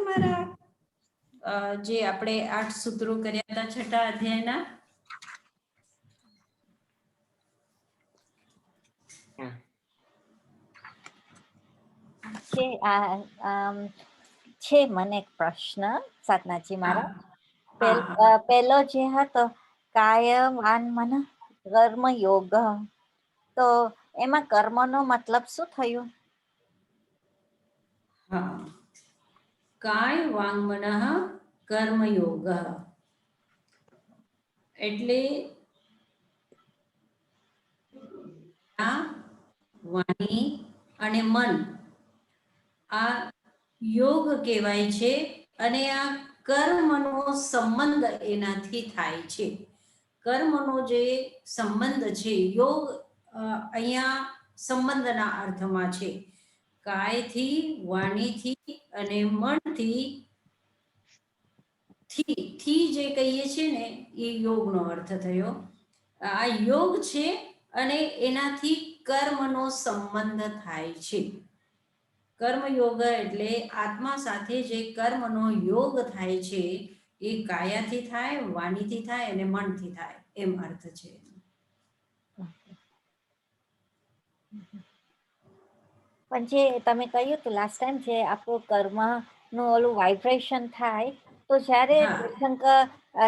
તમારા જે આપણે 8 સૂત્રો કર્યા હતા છઠ્ઠા અધ્યાયના? છે મને એક પ્રશ્ન સાધનાજી મારા. પેલો જે હતો કાય વાન મન કર્મ યોગ, તો એમાં કર્મનો મતલબ શું થયું? હા, કાય વાંગ મનઃ કર્મયોગ એટલે વાણી અને મન આ યોગ કહેવાય છે, અને આ કર્મનો સંબંધ એનાથી થાય છે. કર્મનો જે સંબંધ છે, યોગ અહીંયા સંબંધના અર્થમાં છે. કાયથી, વાણીથી અને મનથી થી જે કહીએ છીએ ને એ યોગનો અર્થ થયો. આ યોગ છે અને એનાથી કર્મનો સંબંધ થાય છે. કર્મયોગ એટલે આત્મા સાથે જે કર્મનો યોગ થાય છે એ કાયાથી થાય, વાણીથી થાય અને મનથી થાય, એમ અર્થ છે. પણ જે તમે કહ્યું હતું લાસ્ટ ટાઈમ, જે આપણું કર્મનું ઓલું વાઇબ્રેશન થાય, તો જ્યારે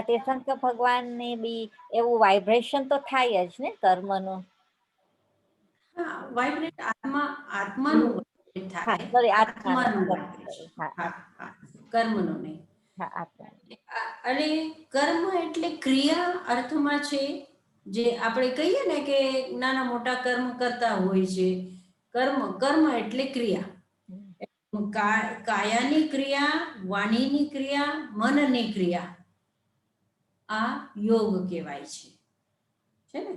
તીર્થંકર ભગવાનને બી એવું વાઇબ્રેશન તો થાય જ ને કર્મનું? હા, વાઇબ્રેટ આત્માનું થાય. સોરી, આત્માનું કર્મનું નહીં. અને કર્મ એટલે ક્રિયા અર્થમાં છે. જે આપણે કહીએ ને કે નાના મોટા કર્મ કરતા હોય છે, કર્મ એટલે ક્રિયા. કાયાની ક્રિયા, વાણીની ક્રિયા, મનની ક્રિયા, આ યોગ કહેવાય છે ને.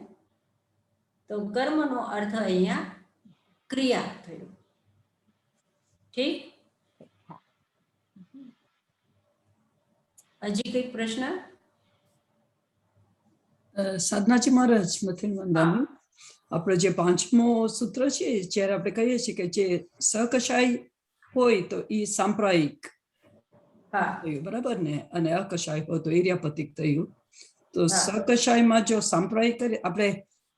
તો કર્મનો અર્થ અહીંયા ક્રિયા થયો. ઠીક? હજી કઈક પ્રશ્ન? સાધનાજી મહારાજ મથિન વંદાની, આપણે જે 5મો સૂત્ર છે, જ્યારે આપણે કહીએ છીએ કે જે સકશાય હોય તો એ સાંપ્રદાયિક થયું, બરાબર ને, અને અકશાય હોય તો ઇર્યાપતિક થયું. તો સકશાયમાં જો સાંપ્રદાયિક આપણે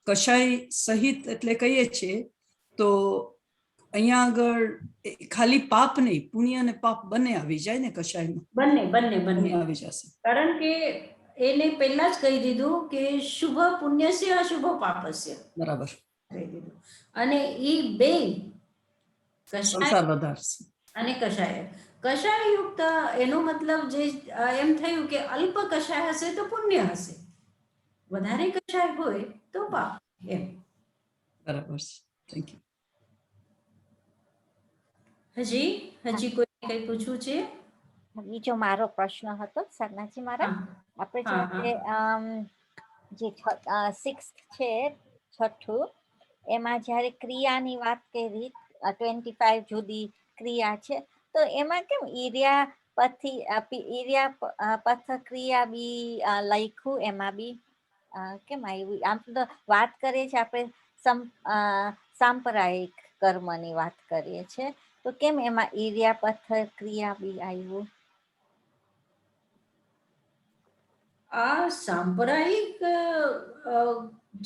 કશાય સહિત એટલે કહીએ છીએ, તો અહીંયા આગળ ખાલી પાપ નહીં, પુણ્ય અને પાપ બંને આવી જાય ને કશાયમાં? બંને આવી જશે. કારણ કે એને પહેલા જ કહી દીધું કે શુભ પુણ્યસ્ય અશુભ પાપસ્ય. બરાબર. કહી દીધું. અને એ બે સંસાર વધારશે. અને કષાય યુક્ત, એનો મતલબ જે એમ થયું કે અલ્પ કષાય હશે તો પુણ્ય હશે, વધારે કષાય હોય તો પાપ, એમ. બરાબર. Thank you. હજી કોઈ કઈ પૂછવું છે? બીજો મારો પ્રશ્ન હતો સાધનાજી મારા, આપણે જે 6th છે, છઠ્ઠું, એમાં જ્યારે ક્રિયાની વાત કરી, 25 જુદી ક્રિયા છે, તો એમાં કેમ ઈર્યાપથ ક્રિયા બી લખ્યું? એમાં બી કેમ આવ્યું? આમ તો વાત કરીએ છીએ આપણે સાંપ્રદાયિક કર્મની વાત કરીએ છીએ, તો કેમ એમાં ઈર્યાપથ ક્રિયા બી આવ્યું? આ સાંપ્રદાયિક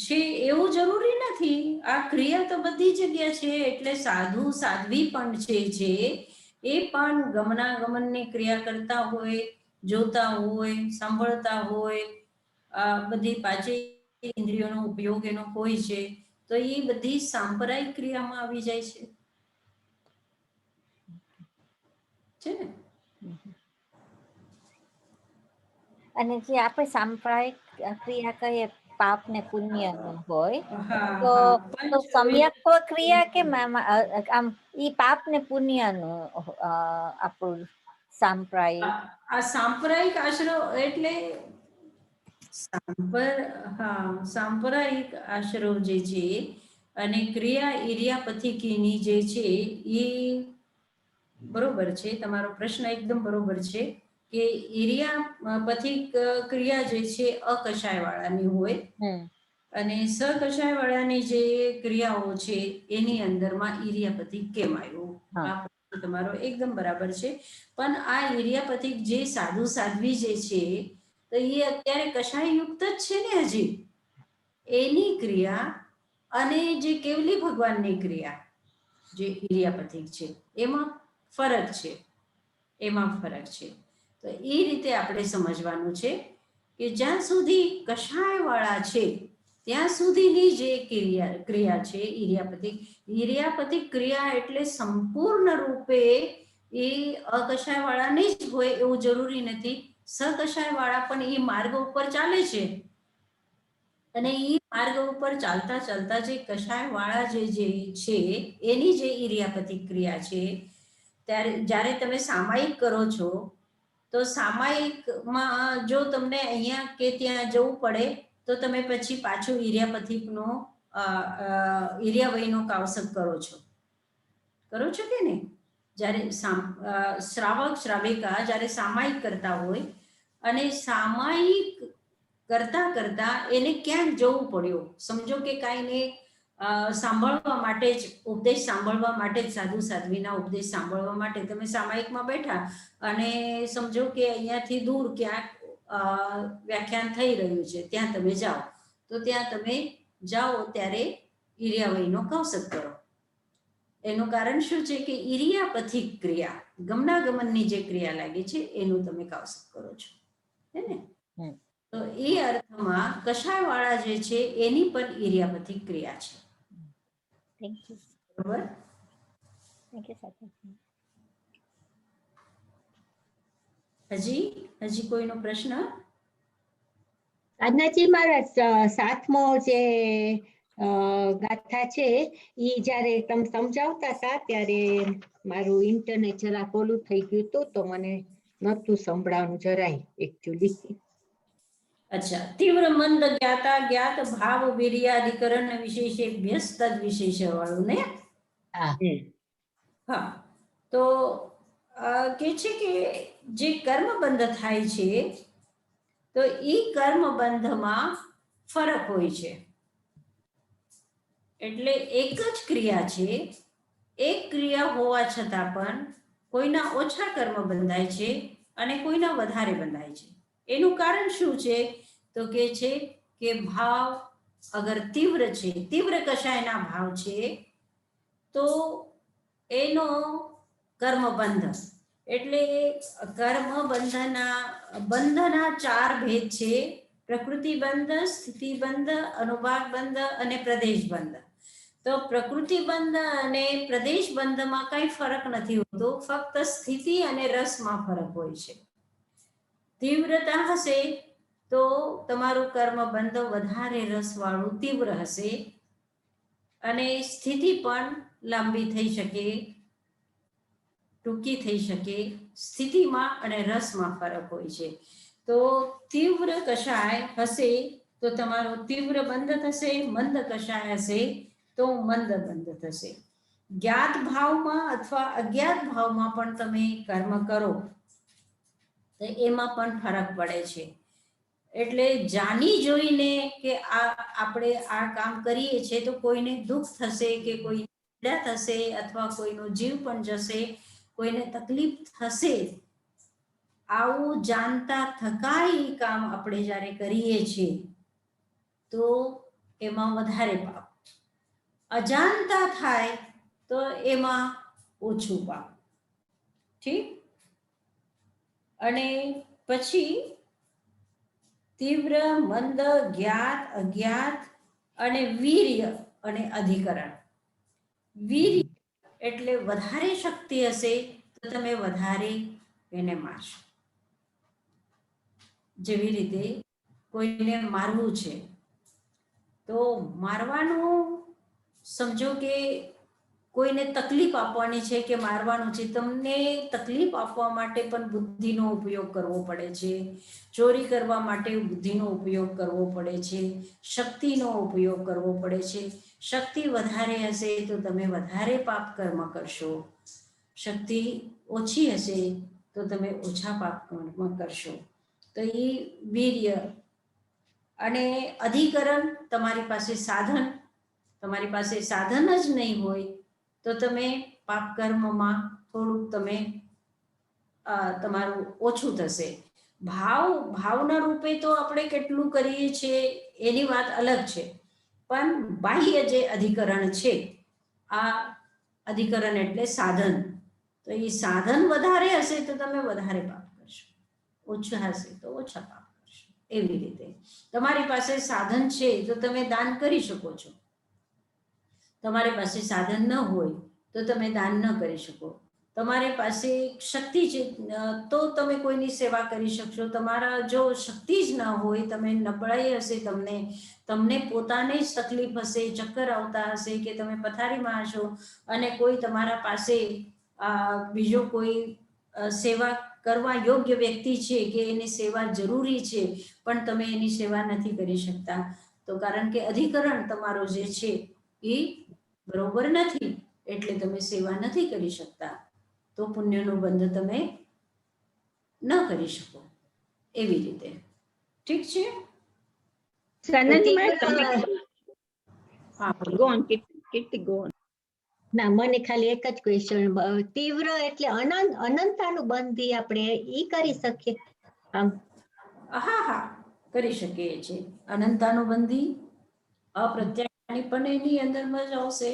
છે એવું જરૂરી નથી. આ ક્રિયા તો બધી જગ્યા છે. એટલે સાધુ સાધ્વી પણ છે, જે એ પણ ગમનાગમનની ક્રિયા કરતા હોય, જોતા હોય, સાંભળતા હોય, બધી પાંચે ઇન્દ્રિયોનો ઉપયોગ એનો હોય છે, તો એ બધી સાંપ્રદાયિક ક્રિયામાં આવી જાય છે ને. અને જે આપણે સાંપ્રદાયિક ક્રિયા કહીએ, પાપ ને પુણ્ય હોય, તો સમ્યક ક્રિયા કેમ આમ ઈ પાપ ને પુણ્ય નું આપણું સાંપ્રદાયિક? આ સાંપ્રદાયિક આશરો એટલે સાંપ્રદાયિક આશરો જે છે, અને ક્રિયા ઈર્યાપથિકીની જે છે, એ બરોબર છે. તમારો પ્રશ્ન એકદમ બરોબર છે કે ઈર્યાપથિક ક્રિયા જે છે અકષાય વાળાની હોય, અને સકષાય વાળાની જે ક્રિયાઓ છે એની અંદરમાં ઈર્યાપથિક કેમ આવ્યું, આ તમારો એકદમ બરાબર છે. પણ આ ઇરિયાપથિક જે સાધુ સાધ્વી જે છે તો એ અત્યારે કષાય યુક્ત જ છે ને હજી. એની ક્રિયા અને જે કેવલી ભગવાનની ક્રિયા જે ઇરિયાપથિક છે એમાં ફરક છે. એમાં ફરક છે. તો એ રીતે આપણે સમજવાનું છે કે જ્યાં સુધી કષાય વાળા છે ત્યાં સુધીની જે ક્રિયા છે ઇરિયાપથિક ક્રિયા એટલે સંપૂર્ણ રૂપે એ અકષાય વાળાની જ હોય એવું જરૂરી નથી. સકષાય વાળા પણ એ માર્ગ ઉપર ચાલે છે અને એ માર્ગ ઉપર ચાલતા ચાલતા જે કષાય વાળા જે છે એની જે ઇરિયાપથિક ક્રિયા છે ત્યારે જ્યારે તમે સામાયિક કરો છો તો સામાયિકમાં જો તમને અહીંયા કે ત્યાં જવું પડે તો તમે પછી પાછું ઇરિયાપથિકનો ઇરિયાવયનો કાવસક કરો છો કે નહીં? જ્યારે શ્રાવક શ્રાવિકા જ્યારે સામાયિક કરતા હોય અને સામાયિક કરતા કરતા એને ક્યાંક જવું પડ્યું, સમજો કે કાંઈને સાંભળવા માટે જ ઉપદેશ સાંભળવા માટે જ સાધુ સાધ્વીના ઉપદેશ સાંભળવા માટે તમે સામાયિકમાં બેઠા અને સમજો કે અહીંયાથી દૂર ક્યાંક વ્યાખ્યાન થઈ રહ્યું છે ત્યાં તમે જાઓ તો ત્યાં તમે જાઓ ત્યારે ઇરિયાવયનો કૌશક કરો. એનું કારણ શું છે કે ઇરિયાપથિક ક્રિયા ગમનાગમનની જે ક્રિયા લાગે છે એનું તમે કૌશક કરો છો, હે ને? તો એ અર્થમાં કષાય વાળા જે છે એની પણ ઇરિયાપથિક ક્રિયા છે. Thank you. બરોબર. Thank you Sadhanaji. હજી કોઈનો પ્રશ્ન? સાધનાજી મારા 7મો જે ગાથા છે એ જ્યારે તમે સમજાવતા હતા ત્યારે મારું ઇન્ટરનેટ જરા ઓલું થઈ ગયું હતું તો મને નહોતું સંભળાવવાનું જરાય એકચ્યુઅલી. અચ્છા. તીવ્ર મંદ જ્ઞાતા જ્ઞાત ભાવ વીર્યાધિકરણ વિશેષે વ્યસ્ત વિશેષ વાળું ને? હા. તો કે છે કે જે કર્મબંધ થાય છે તો એ કર્મબંધમાં ફરક હોય છે. એટલે એક જ ક્રિયા છે, એક ક્રિયા હોવા છતાં પણ કોઈના ઓછા કર્મ બંધાય છે અને કોઈના વધારે બંધાય છે. એનું કારણ શું છે? તો કે છે કે ભાવ અગર તીવ્ર છે, તીવ્ર કષાયના ભાવ છે તો એનો કર્મબંધ એટલે બંધના 4 ભેદ છે: પ્રકૃતિ બંધ, સ્થિતિ બંધ, અનુભાગ બંધ અને પ્રદેશ બંધ. તો પ્રકૃતિ બંધ અને પ્રદેશ બંધમાં કઈ ફરક નથી હોતો, ફક્ત સ્થિતિ અને રસમાં ફરક હોય છે. તીવ્રતા હશે તો તમારું કર્મ બંધ વધારે રસવાળું તીવ્ર હશે અને સ્થિતિ પણ લાંબી થઈ શકે, ટૂંકી થઈ શકે. સ્થિતિમાં અને રસમાં ફરક હોય છે. તો તીવ્ર કષાય હશે તો તમારો તીવ્ર બંધ થશે, મંદ કષાય હશે તો મંદ બંધ થશે. જ્ઞાત ભાવમાં અથવા અજ્ઞાત ભાવમાં પણ તમે કર્મ કરો તો એમાં પણ ફરક પડે છે. એટલે જાણી જોઈને કે આપણે આ કામ કરીએ છીએ તો કોઈને દુઃખ થશે કે કોઈ પીડા થશે અથવા કોઈનો જીવ પણ જશે, કોઈને તકલીફ થશે, આવું જાણતા થકાય કામ આપણે જ્યારે કરીએ છીએ તો એમાં વધારે પાપ. અજાણતા થાય તો એમાં ઓછું પાપ. ઠીક. અને પછી તીવ્ર, મંદ, જ્ઞાત, અજ્ઞાત અને વીર્ય અને અધિકરણ. વીર્ય એટલે વધારે શક્તિ હશે તો તમે વધારે એને મારશો. જેવી રીતે કોઈને મારવું છે તો મારવાનું સમજો કે કોઈને તકલીફ આપવાની છે કે મારવાનું છે, તમને તકલીફ આપવા માટે પણ બુદ્ધિનો ઉપયોગ કરવો પડે છે, ચોરી કરવા માટે બુદ્ધિનો ઉપયોગ કરવો પડે છે, શક્તિનો ઉપયોગ કરવો પડે છે. શક્તિ વધારે હશે તો તમે વધારે પાપ કર્મ કરશો, શક્તિ ઓછી હશે તો તમે ઓછા પાપ કર્મ કરશો. તો એ વીર્ય. અને અધિકરણ, તમારી પાસે સાધન જ નહીં હોય તો તમે પાપ કર્મમાં થોડુંક તમે તમારું ઓછું થશે. ભાવના રૂપે તો આપણે કેટલું કરીએ છીએ એની વાત અલગ છે, પણ બાહ્ય જે અધિકરણ છે, આ અધિકરણ એટલે સાધન, તો એ સાધન વધારે હશે તો તમે વધારે પાપ કરશો, ઓછા હશે તો ઓછા પાપ કરશો. એવી રીતે તમારી પાસે સાધન છે તો તમે દાન કરી શકો છો, તમારી પાસે સાધન ન હોય તો તમે દાન ન કરી શકો. તમારી પાસે શક્તિ છે તો તમે કોઈની સેવા કરી શકશો. તમારા જો શક્તિ જ ન હોય, તમે નબળાઈ હશે, તમને પોતાને જ તકલીફ હશે, ચક્કર આવતા હશે કે તમે પથારીમાં હશો અને કોઈ તમારા પાસે બીજો કોઈ સેવા કરવા યોગ્ય વ્યક્તિ છે કે એની સેવા જરૂરી છે પણ તમે એની સેવા નથી કરી શકતા, તો કારણ કે અધિકરણ તમારો જે છે એ બરોબર નથી, એટલે તમે સેવા નથી કરી શકતા, તો પુણ્યનો બંધ તમે ન કરી શકો. એવી રીતે ઠીક છે. ના, મને ખાલી એક જ ક્વેશ્ચન, તીવ્ર એટલે અનંતાનુબંધી આપણે ઈ કરી શકીએ આમ? હા, કરી શકીએ છીએ. અનંતાનુબંધી અપ્રત્યાયની પણ એની અંદરમાં જ આવશે.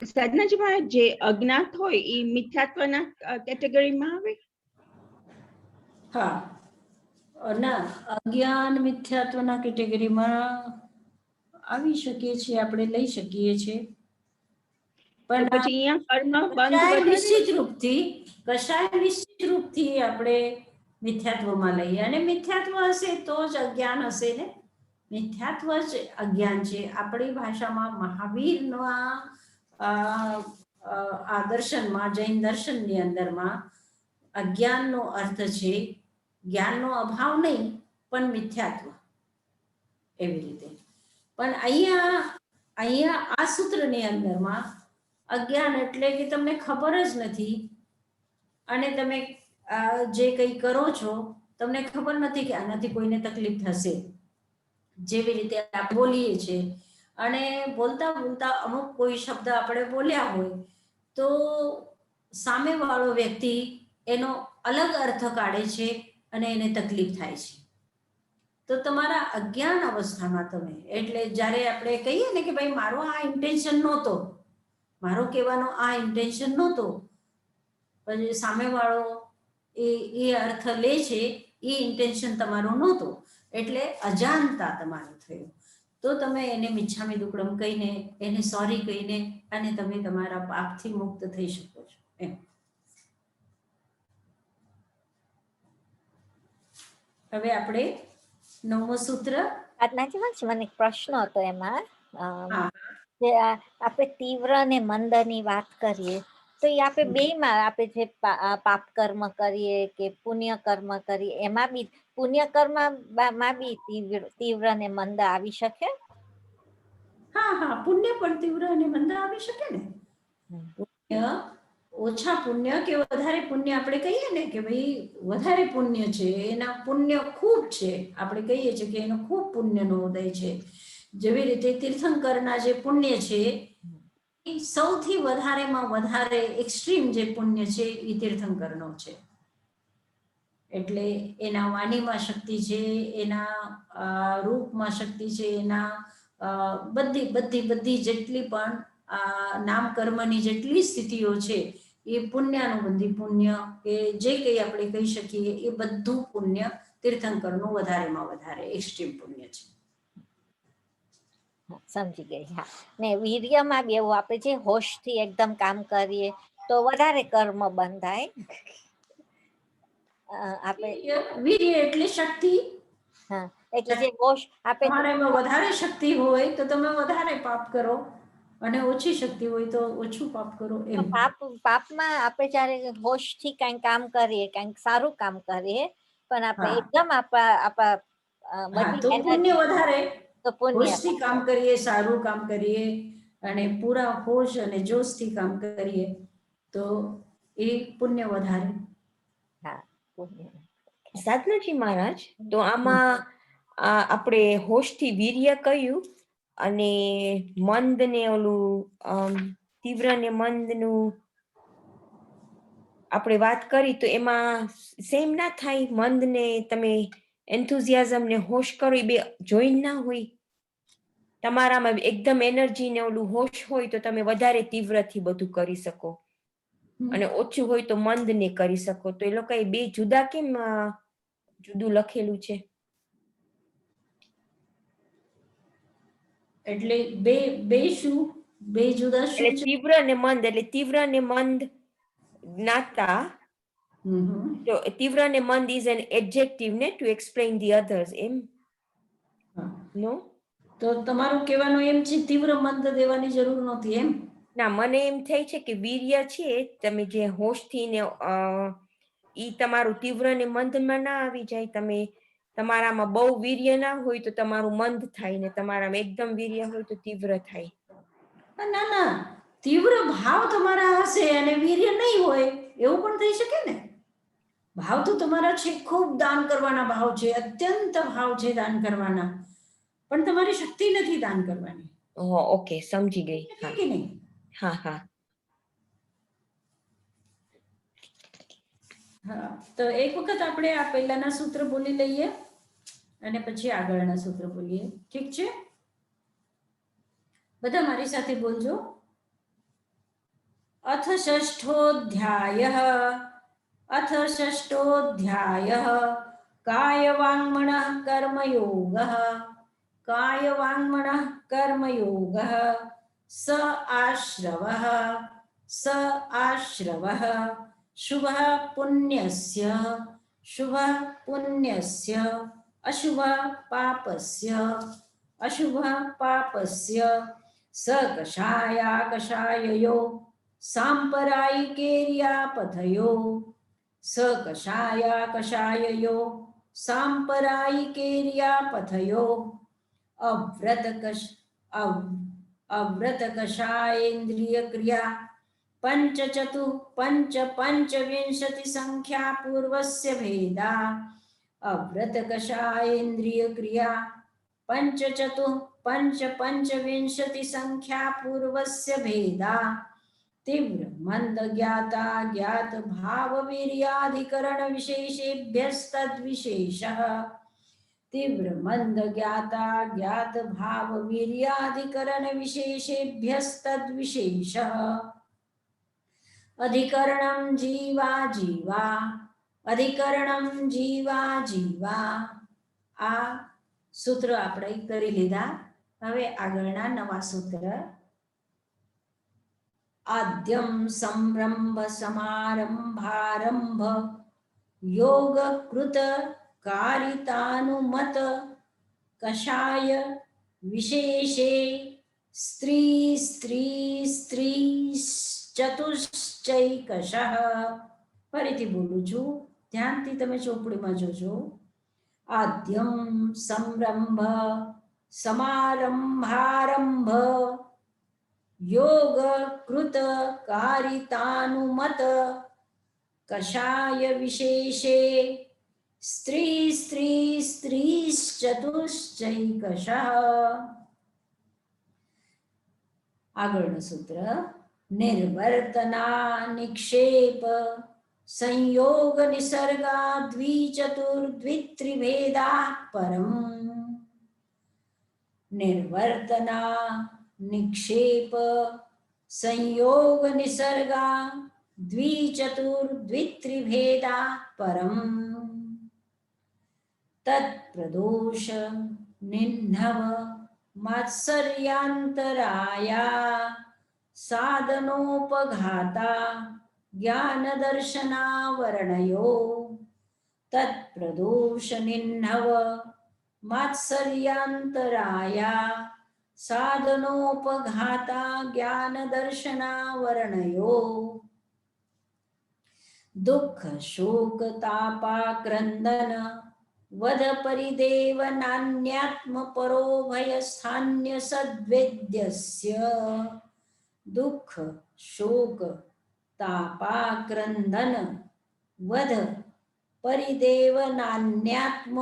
સાધનાજી મહારાજ, જે અજ્ઞાત હોય એ મિથ્યાત્વના કેટેગરીમાં આવે? હા, ના, અજ્ઞાન મિથ્યાત્વના કેટેગરીમાં આવી શકીએ છીએ, આપણે લઈ શકીએ છીએ, પણ પછી અહીંયા કર્મ બંધ કશાય નિશ્ચિત રૂપથી આપણે મિથ્યાત્વમાં લઈએ, અને મિથ્યાત્વ હશે તો જ અજ્ઞાન હશે ને. મિથ્યાત્વ જ અજ્ઞાન છે. આપણી ભાષામાં મહાવીરના આ દર્શનમાં, જૈન દર્શનની અંદરમાં અજ્ઞાનનો અર્થ છે જ્ઞાનનો અભાવ નહીં પણ મિથ્યાત્વ, એવી રીતે. પણ અહીંયા આ સૂત્રની અંદરમાં અજ્ઞાન એટલે કે તમને ખબર જ નથી અને તમે જે કંઈ કરો છો તમને ખબર નથી કે આનાથી કોઈને તકલીફ થશે. જેવી રીતે આપણે બોલીએ છીએ અને બોલતા બોલતા અમુક કોઈ શબ્દ આપણે બોલ્યા હોય તો સામેવાળો વ્યક્તિ એનો અલગ અર્થ કાઢે છે અને એને તકલીફ થાય છે. તો તમારા અજ્ઞાન અવસ્થામાં તમે, એટલે જ્યારે આપણે કહીએ ને કે ભાઈ મારો આ ઇન્ટેન્શન નહોતો, મારો કહેવાનો આ ઇન્ટેન્શન નહોતો, પછી સામેવાળો એ અર્થ લે છે, એ ઇન્ટેન્શન તમારો નહોતો, એટલે અજાણતા તમારું થયું, તો તમે એને મિચ્છામી દુક્કડમ કહીને, એને સોરી કહીને અને તમે તમારા પાપથી મુક્ત થઈ શકો છો. એમ. હવે આપણે 9મું સૂત્ર. આજનાજી મને એક પ્રશ્ન હતો એમાં, જે આપણે તીવ્ર અને મંદની વાત કરીએ તો એ આપણે બેમાં, આપણે જે પાપ કર્મ કરીએ કે પુણ્ય કર્મ કરીએ, એમાં બી પુણ્ય કર્મમાં બી તીવ્ર અને મંદ આવી શકે? હા, પુણ્ય પણ તીવ્ર અને મંદ આવી શકે ને. પુણ્ય, ઓછા પુણ્ય કે વધારે પુણ્ય, આપણે કહીએ ને કે ભાઈ વધારે પુણ્ય છે, એના પુણ્ય ખૂબ છે, આપણે કહીએ છીએ કે એનો ખૂબ પુણ્યનો ઉદય છે. જેવી રીતે તીર્થંકરના જે પુણ્ય છે એ સૌથી વધારેમાં વધારે એક્સ્ટ્રીમ જે પુણ્ય છે એ તીર્થંકરનો છે. એટલે એના વાણીમાં શક્તિ છે, એના રૂપમાં શક્તિ છે, એના બધી જેટલી પણ નામ કર્મની જેટલી સ્થિતિઓ છે એ પુણ્યાનુબંધી પુણ્ય કે જે કંઈ આપણે કહી શકીએ એ બધું પુણ્ય તીર્થંકરનું વધારેમાં વધારે એક્સ્ટ્રીમ પુણ્ય છે. સમજી ગઈ. હા, ને વીર્યમાં બી એવું, આપણે જે હોશથી એકદમ કામ કરીએ તો વધારે કર્મ બંધાય. વીર્ય એટલે શક્તિ. હા, એટલે જે હોશ તમારામાં વધારે શક્તિ હોય તો તમે વધારે પાપ કરો અને ઓછી શક્તિ હોય તો ઓછું પાપ કરો. એમ પાપમાં આપણે જયારે હોશથી કઈ કામ કરીએ, કઈક સારું કામ કરીએ, પણ આપણે એકદમ તો પુણ્ય વધારે, તો પુણ્ય હોશથી કામ કરીએ, સારું કામ કરીએ અને પૂરા હોશ અને જોશથી કામ કરીએ તો એ પુણ્ય વધારે. હા, પુણ્ય. સાધનાજી મહારાજ, તો આમાં આપણે હોશથી વીર્ય કહ્યું અને મંદ ને ઓલું તીવ્ર ને મંદનું આપણે વાત કરી તો એમાં સેમ ના થાય? મંદ ને તમે એન્થુઝિયાઝમ ને હોશ કરો એ બે જોઈન ના હોય? તમારામાં એકદમ એનર્જી ને ઓલું હોશ હોય તો તમે વધારે તીવ્રથી બધું કરી શકો, અને ઓછું હોય તો મંદ ને કરી શકો. તો એ લોકો બે જુદા કેમ જુદું લખેલું છે? એટલે બે શું, બે જુદા શું એટલે છે? તીવ્ર ને મંદ, એટલે તીવ્ર ને મંદ જ્ઞાતા. તો તીવ્ર ને મંદ is an adjective ને to explain the others, એમ? નો? તો તમારું કહેવાનું એમ છે તીવ્ર મંદ દેવાની જરૂર નહોતી એમ? ના, મને એમ થાય છે કે વીર્ય છે, તમે જે હોશથી ને ઈ તમારું તીવ્ર ને મંદમાં ના આવી જાય. તમે તમારામાં બહુ વીર્ય ના હોય તો તમારું મંદ થાય, ને તમારામાં એકદમ વીર્ય હોય તો તીવ્ર થાય. ના ના, તીવ્ર ભાવ તમારા હશે અને વીર્ય નહીં હોય, એવું પણ થઈ શકે ને. ભાવ તો તમારા છે, ખૂબ દાન કરવાના ભાવ છે, અત્યંત ભાવ છે દાન કરવાના, પણ તમારી શક્તિ નથી દાન કરવાની. ઓકે, સમજી ગઈ. છે કે નહીં? હા હા. હા, તો એક વખત આપણે આ પહેલાના સૂત્ર બોલી લઈએ અને પછી આગળના સૂત્ર બોલીએ. ઠીક છે? બધા મારી સાથે બોલજો. અથ ષષ્ઠોધ્યાયઃ, અથ ષષ્ઠોધ્યાયઃ કાયવાङ्मनः કર્મયોગः, કાયવાङ्मनः કર્મયોગः, સ આશ્રવः, સ આશ્રવः, શુભः પુણ્યસ્ય, શુભः પુણ્યસ્ય, અશુભः પાપસ્ય, અશુભः પાપસ્ય, સ કષાયા કષાયયો સાંપરાયિકેર્યાપથયો, સ કષાયા કષાયયો સાંપરાયિકેર્યાપથયો, અવ્રત કષાયેન્દ્રિય ક્રિયા પંચવિંશતિ સંખ્યા પૂર્વસ્ય ભેદા, અવ્રત કષાયેન્દ્રિય ક્રિયા પંચવિંશતિ સંખ્યા પૂર્વસ્ય ભેદા, તીવ્ર મંદ જ્ઞાતા જ્ઞાત ભાવ વીર્યાધિકરણ વિશેષેભ્યસ્તદ વિશેષઃ, તીવ્ર મંદ જ્ઞાતા જ્ઞાત ભાવ વીર્યાધિકરણ વિશેષેભ્યસ્તદ વિશેષઃ, અધિકરણમ જીવા જીવા, અધિકરણમ જીવા જીવા. આ સૂત્ર આપણે કરી લીધા. હવે આગળના નવા સૂત્ર. આદ્યમ સંરંભ સમારંભારંભ યોગ કૃત કારિતાનુમત કષાય વિશેષે સ્ત્રી સ્ત્રી સ્ત્રી ચતુશ્ચૈકશઃ. ફરીથી બોલું છું, ધ્યાનથી તમે ચોપડીમાં જોજો. આદ્યમ સંરંભ સમારંભારંભ યોગ કૃત કારિતાનુમત કષાય વિશેષે સ્ત્રી સ્ત્રી સ્ત્રી ચતુશ્ચૈકશઃ. આગળનું સૂત્ર. નિર્વર્તના નિક્ષેપ સંયોગ નિસર્ગા દ્વિચતુર્દ્વિત્રિભેદા પરમ, નિર્વર્તના નિક્ષેપ સંયોગ નિસર્ગા દ્વિચતુર્દ્વિત્રિભેદા પરમ, તત્પ્રદોષ નિન્નવ માત્સર્યાંતરાયા સાધનોપઘાતા જ્ઞાનદર્શનાવર્ણયો, તત્પ્રદોષ નિન્નવ માત્સર્યાંતરાયા સાધનોપઘાતા જ્ઞાનદર્શનાવર્ણયો, દુઃખ શોક તાપાક્રંદન વધ પરિદેવ નાન્યાત્મ પરો ભય સ્થાન્ય સદ્વેદ્યસ્ય, દુઃખ શોક તાપાક્રંદન વધ પરિદેવ નાન્યાત્મ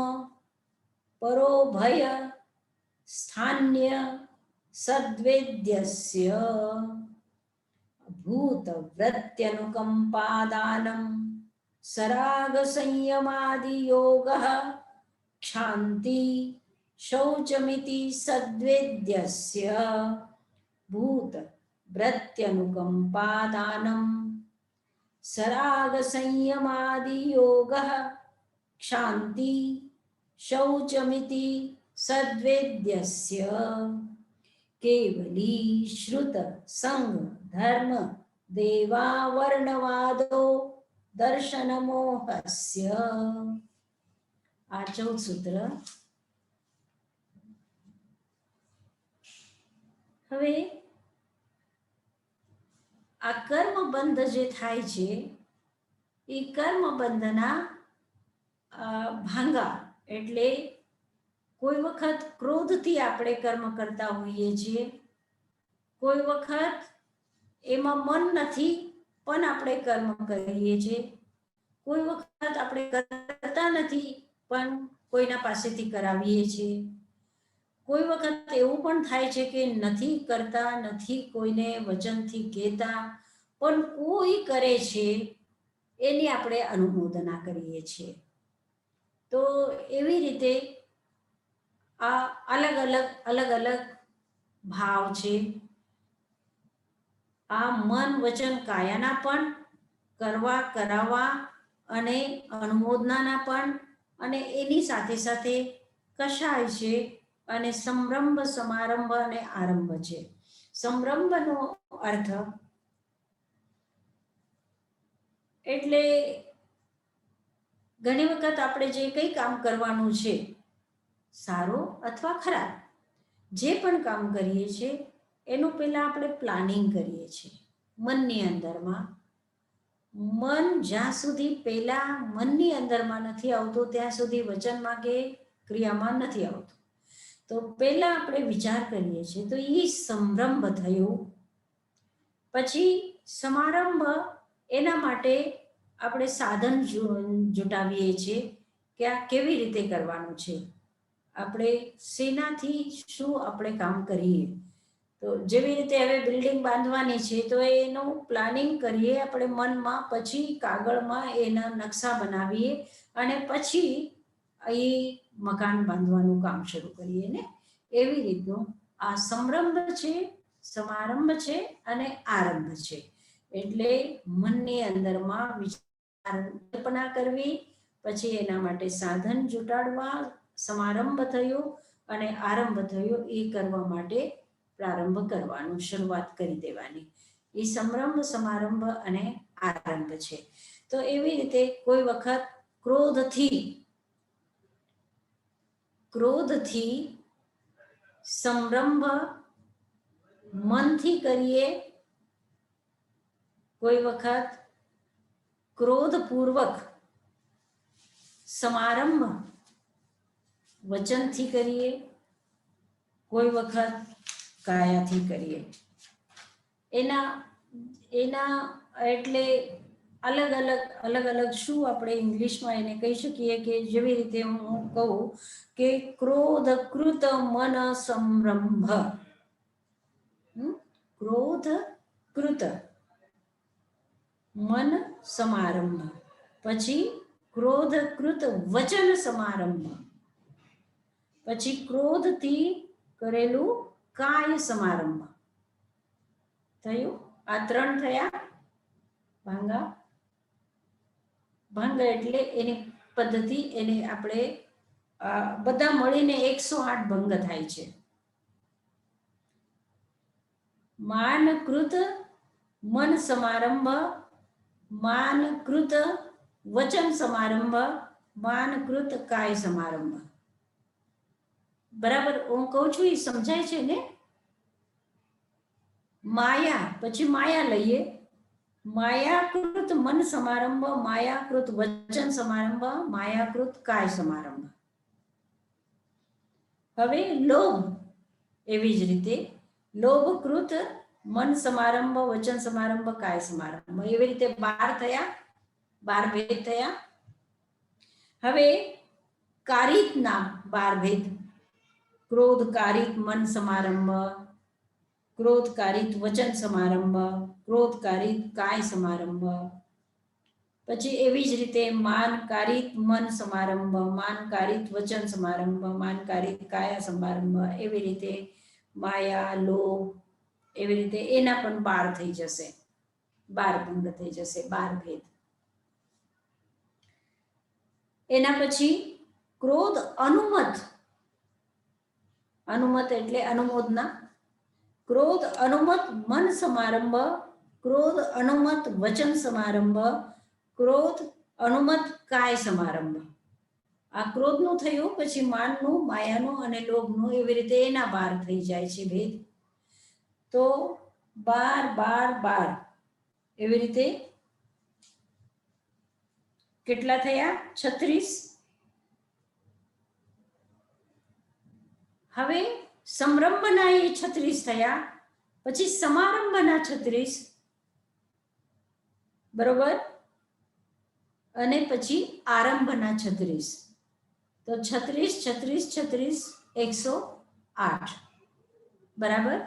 પરો ભય સ્થાન્ય સદ્વેદ્યસ્ય. भूतव्रत्यनुकम्पादानं सरागसंयमादियोगः क्षान्ति शौचमिति सद्वेद्यस्य भूतव्रत्यनुकम्पादानं सरागसंयमादियोगः क्षान्ति शौचमिति सद्वेद्यस्य केवली श्रुत संग धर्म देवावर्णवादो दर्शनमोहस्य। आ 14 सूत्र। હવે આ કર્મબંધ જે થાય છે એ કર્મબંધના ભાંગા એટલે કોઈ વખત ક્રોધથી આપણે કર્મ કરતા હોઈએ છીએ, કોઈ વખત એમાં મન નથી પણ આપણે કર્મ કરીએ છીએ, કોઈ વખત આપણે કરતા નથી પણ કોઈના પાસેથી કરાવીએ છીએ, કોઈ વખત એવું પણ થાય છે કે નથી કરતા, નથી કોઈને વચનથી કહેતા પણ કોઈ કરે છે એની આપણે અનુમોદના કરીએ છીએ. તો એવી રીતે આ અલગ અલગ ભાવ છે. આ મન વચન કાયાના પણ, કરવા કરાવવા અને અનુમોદનાના પણ, અને એની સાથે સાથે કશાય છે અને સંરંભ સમારંભ અને આરંભ છે. સંરંભનો અર્થ એટલે ઘણી વખત આપણે જે કંઈ કામ કરવાનું છે, સારું અથવા ખરાબ, જે પણ કામ કરીએ છીએ એનું પહેલા આપણે પ્લાનિંગ કરીએ છીએ મનની અંદરમાં. મન જ્યાં સુધી પહેલા મનની અંદરમાં નથી આવતું ત્યાં સુધી વચનમાં કે ક્રિયામાં નથી આવતું. તો પહેલા આપણે વિચાર કરીએ છીએ, તો એ સંરંભ થયું. પછી સમારંભ, એના માટે આપણે સાધન જુટાવીએ છીએ કે આ કેવી રીતે કરવાનું છે, આપણે શેનાથી શું આપણે કામ કરીએ. તો જેવી રીતે હવે બિલ્ડિંગ બાંધવાની છે તો એનું પ્લાનિંગ કરીએ આપણે મનમાં, પછી કાગળમાં એના નકશા બનાવીએ અને પછી એ મકાન બાંધવાનું કામ શરૂ કરીએ ને. એવી રીતનું આ સંરંભ છે, સમારંભ છે અને આરંભ છે. એટલે મનની અંદરમાં કલ્પના કરવી, પછી એના માટે સાધન જુટાડવા, સમારંભ થયો અને આરંભ થયો એ કરવા માટે પ્રારંભ કરવાનું, શરૂઆત કરી દેવાની. એ સંરંભ, સમારંભ અને આરંભ છે. તો એવી રીતે કોઈ વખત ક્રોધથી સંરંભ મનથી કરીએ, કોઈ વખત ક્રોધપૂર્વક સમારંભ વચનથી કરીએ, કોઈ વખત કાયાથી કરીએ. એના એટલે અલગ અલગ શું આપણે ઇંગ્લિશમાં એને કહી શકીએ કે જેવી રીતે હું કહું કે ક્રોધ કૃત મન સંરંભ. ક્રોધ કૃત મન સમારંભ, પછી ક્રોધ કૃત વચન સમારંભ, પછી ક્રોધથી કરેલું કાય સમારંભ થયું. આ 3 થયા ભાંગા. ભંગ એટલે એની પદ્ધતિ, એને આપણે બધા મળીને 108 ભંગ થાય છે. માનકૃત મન સમારંભ, માનકૃત વચન સમારંભ, માનકૃત કાય સમારંભ. બરાબર હું કહું છું એ સમજાય છે ને? માયા, પછી માયા લઈએ, માયાકૃત મન સમારંભ, માયાકૃત વચન સમારંભ, માયાકૃત કાય સમારંભ. હવે લોભ, એવી જ રીતે લોભકૃત મન સમારંભ, વચન સમારંભ, કાય સમારંભ. એવી રીતે 12 થયા, 12 ભેદ થયા. હવે કારિકના 12 ભેદ. ક્રોધ કારિક મન સમારંભ, ક્રોધકારિત વચન સમારંભ, ક્રોધકારિત કાય સમારંભ. પછી એવી જ રીતે માનકારિત મન સમારંભ, માનકારિત વચન સમારંભ, માનકારિત કાયા સમારંભ. એવી રીતે માયા, લોભ, એવી રીતે એના પણ 12 થઈ જશે, 12 ભંગ થઈ જશે, 12 ભેદ. એના પછી ક્રોધ અનુમત, અનુમત એટલે અનુમોદના. ક્રોધ અનુમત મન સમારંભ, ક્રોધ અનુમત વચન સમારંભ, ક્રોધ અનુમત કાય સમારંભ. આ ક્રોધનું થયું, પછી માનનું, માયાનું અને લોભનું, એવી રીતે એના 12 થઈ જાય છે ભેદ. તો 12 12 12 એવી રીતે કેટલા થયા? 36. હવે સમરંભના એ 36 થયા, પછી સમારંભના 36, બરોબર, અને પછી આરંભના 36. તો 36 36 36 108, બરાબર.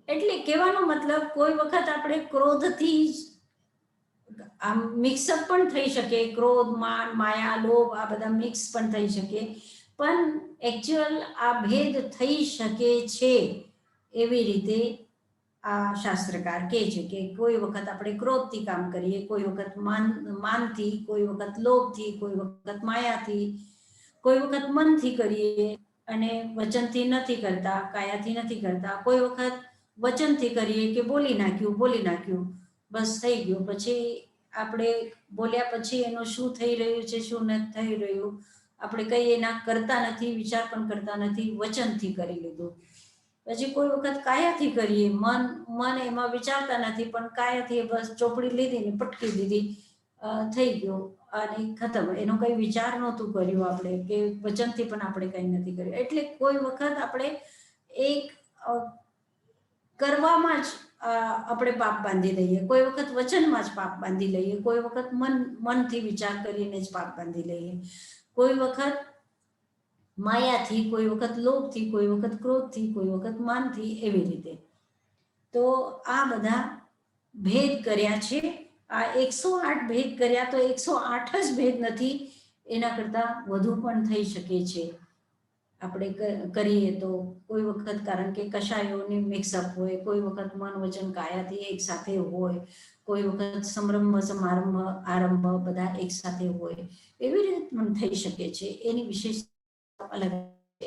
એટલે કહેવાનો મતલબ, કોઈ વખત આપણે ક્રોધથી આમ મિક્સઅપ પણ થઈ શકે, ક્રોધ, માન, માયા, લોભ, આ બધા મિક્સ પણ થઈ શકે, પણ એકચ્યુઅલ આ ભેદ થઈ શકે છે. એવી રીતે આ શાસ્ત્રકાર કહે છે કે કોઈ વખત આપણે ક્રોધથી કામ કરીએ, કોઈ વખત માનથી, કોઈ વખત લોભથી, કોઈ વખત માયાથી, કોઈ વખત મનથી કરીએ અને વચનથી નથી કરતા, કાયાથી નથી કરતા, કોઈ વખત વચનથી કરીએ કે બોલી નાખ્યું, બસ થઈ ગયું. પછી આપણે બોલ્યા પછી એનું શું થઈ રહ્યું છે, શું નથી થઈ રહ્યું, આપણે કંઈ એના કરતા નથી, વિચાર પણ કરતા નથી, વચનથી કરી લીધું. પછી કોઈ વખત કાયાથી કરીએ, મન એમાં વિચારતા નથી, પણ કાયાથી બસ ચોપડી લીધી ને પટકી દીધી, થઈ ગયો અને ખતમ. એનો કંઈ વિચાર નહોતું કર્યું આપણે, કે વચનથી પણ આપણે કંઈ નથી કર્યું. એટલે કોઈ વખત આપણે એક કરવામાં જ આપણે પાપ બાંધી લઈએ, કોઈ વખત વચનમાં જ પાપ બાંધી લઈએ, કોઈ વખત મનથી વિચાર કરીને જ પાપ બાંધી લઈએ, કોઈ વખત માયાથી, કોઈ વખત લોભથી, કોઈ વખત ક્રોધથી, કોઈ વખત માનથી, એવી રીતે. તો આ બધા ભેદ કર્યા છે. આ 108 ભેદ કર્યા, તો 108 જ ભેદ નથી, એના કરતા વધુ પણ થઈ શકે છે આપણે કરીએ તો. કોઈ વખત કારણ કે કશાયોની મિક્સઅપ હોય, કોઈ વખત મન વચન કાયાથી એક સાથે હોય, કોઈ વખત સમરંભ સમારંભ આરંભ બધા એક સાથે હોય, એવી રીતે પણ થઈ શકે છે. એની વિશેષતા અલગ.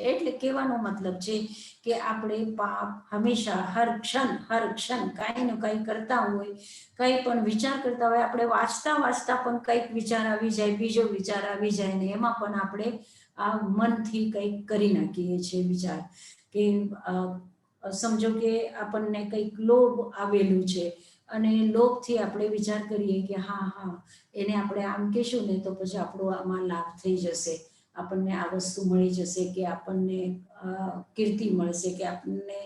એટલે કહેવાનો મતલબ છે કે આપણે પાપ હંમેશા હર ક્ષણ કાંઈ ને કાંઈ કરતા હોય, કંઈ પણ વિચાર કરતા હોય, આપણે વાંચતા પણ કંઈક વિચાર આવી જાય, બીજો વિચાર આવી જાય, ને એમાં પણ આપણે આ મનથી કંઈક કરી નાખીએ છીએ વિચાર. કે સમજો કે આપણને કંઈક લોભ આવેલું છે અને લોભથી આપણે વિચાર કરીએ કે હા એને આપણે આમ કહેશું ને તો પછી આપણો આમાં લાભ થઈ જશે, આપણને આ વસ્તુ મળી જશે, કે આપણને કીર્તિ મળશે, કે આપણને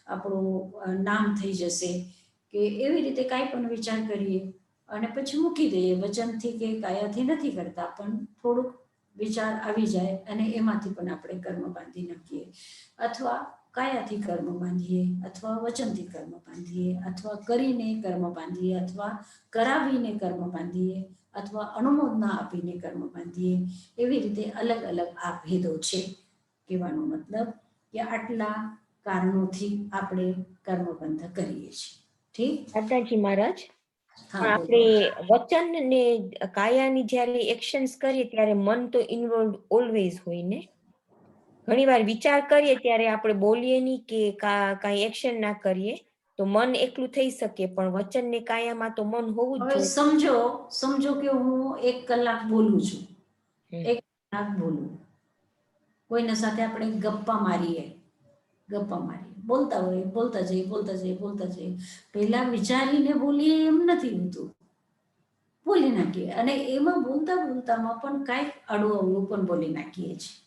આપણું નામ થઈ જશે, કે એવી રીતે કાંઈ પણ વિચાર કરીએ અને પછી મૂકી દઈએ. વચનથી કે કાયાથી નથી કરતા, પણ થોડુંક વિચાર આવી જાય અને એમાંથી પણ આપણે કર્મ બાંધી નાખીએ, અથવા કાયાથી કર્મ બાંધીએ, અથવા વચનથી કર્મ બાંધીએ, અથવા કરીને કર્મ બાંધીએ, અથવા કરાવીને કર્મ બાંધીએ, અથવા અનુમોદના આપીને કર્મ બાંધીએ. એવી રીતે અલગ અલગ આ ભેદો છે. કહેવાનો મતલબ કે આટલા કારણોથી આપણે કર્મબંધ કરીએ છીએ. ઠીક? દાદાજી મહારાજ, હા, આપણે વચન ને કાયાની જયારે એક્શન્સ કરીએ ત્યારે મન તો ઇન્વોલ્વ ઓલવેઝ હોય ને. ઘણી વાર વિચાર કરીએ ત્યારે આપણે બોલીએ નહીં કે કાંઈ એક્શન ના કરીએ તો મન એકલું થઈ શકે, પણ વચન ને કાયામાં તો મન હોવું જ હવે જોઈએ. સમજો કે હું 1 કલાક બોલું છું, 1 કલાક બોલું, કોઈના સાથે આપણે ગપ્પા મારીએ, બોલતા જઈએ, પહેલા વિચારીને બોલીએ એમ નથી હોતું, બોલી નાખીએ, અને એમાં બોલતામાં પણ કાંઈક અડું અવળું પણ બોલી નાખીએ છીએ,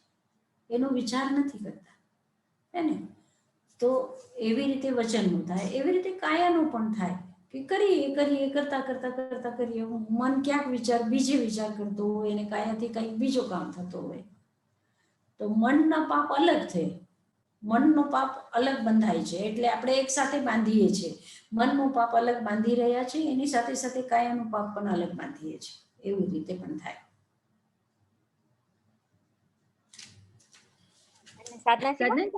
એનો વિચાર નથી કરતા, હે ને? તો એવી રીતે વચનનું થાય, એવી રીતે કાયાનું પણ થાય કે કરીએ કરતા કરીએ, મન ક્યાંક બીજે વિચાર કરતો હોય અને કાયાથી કંઈક બીજો કામ થતો હોય, તો મનના પાપ અલગ થાય, મનનો પાપ અલગ બંધાય છે, એટલે આપણે એક સાથે બાંધીએ છીએ. મનનું પાપ અલગ બાંધી રહ્યા છે, એની સાથે સાથે કાયાનું પાપ પણ અલગ બાંધીએ છીએ. એવી રીતે પણ થાય. અને સાધનાજી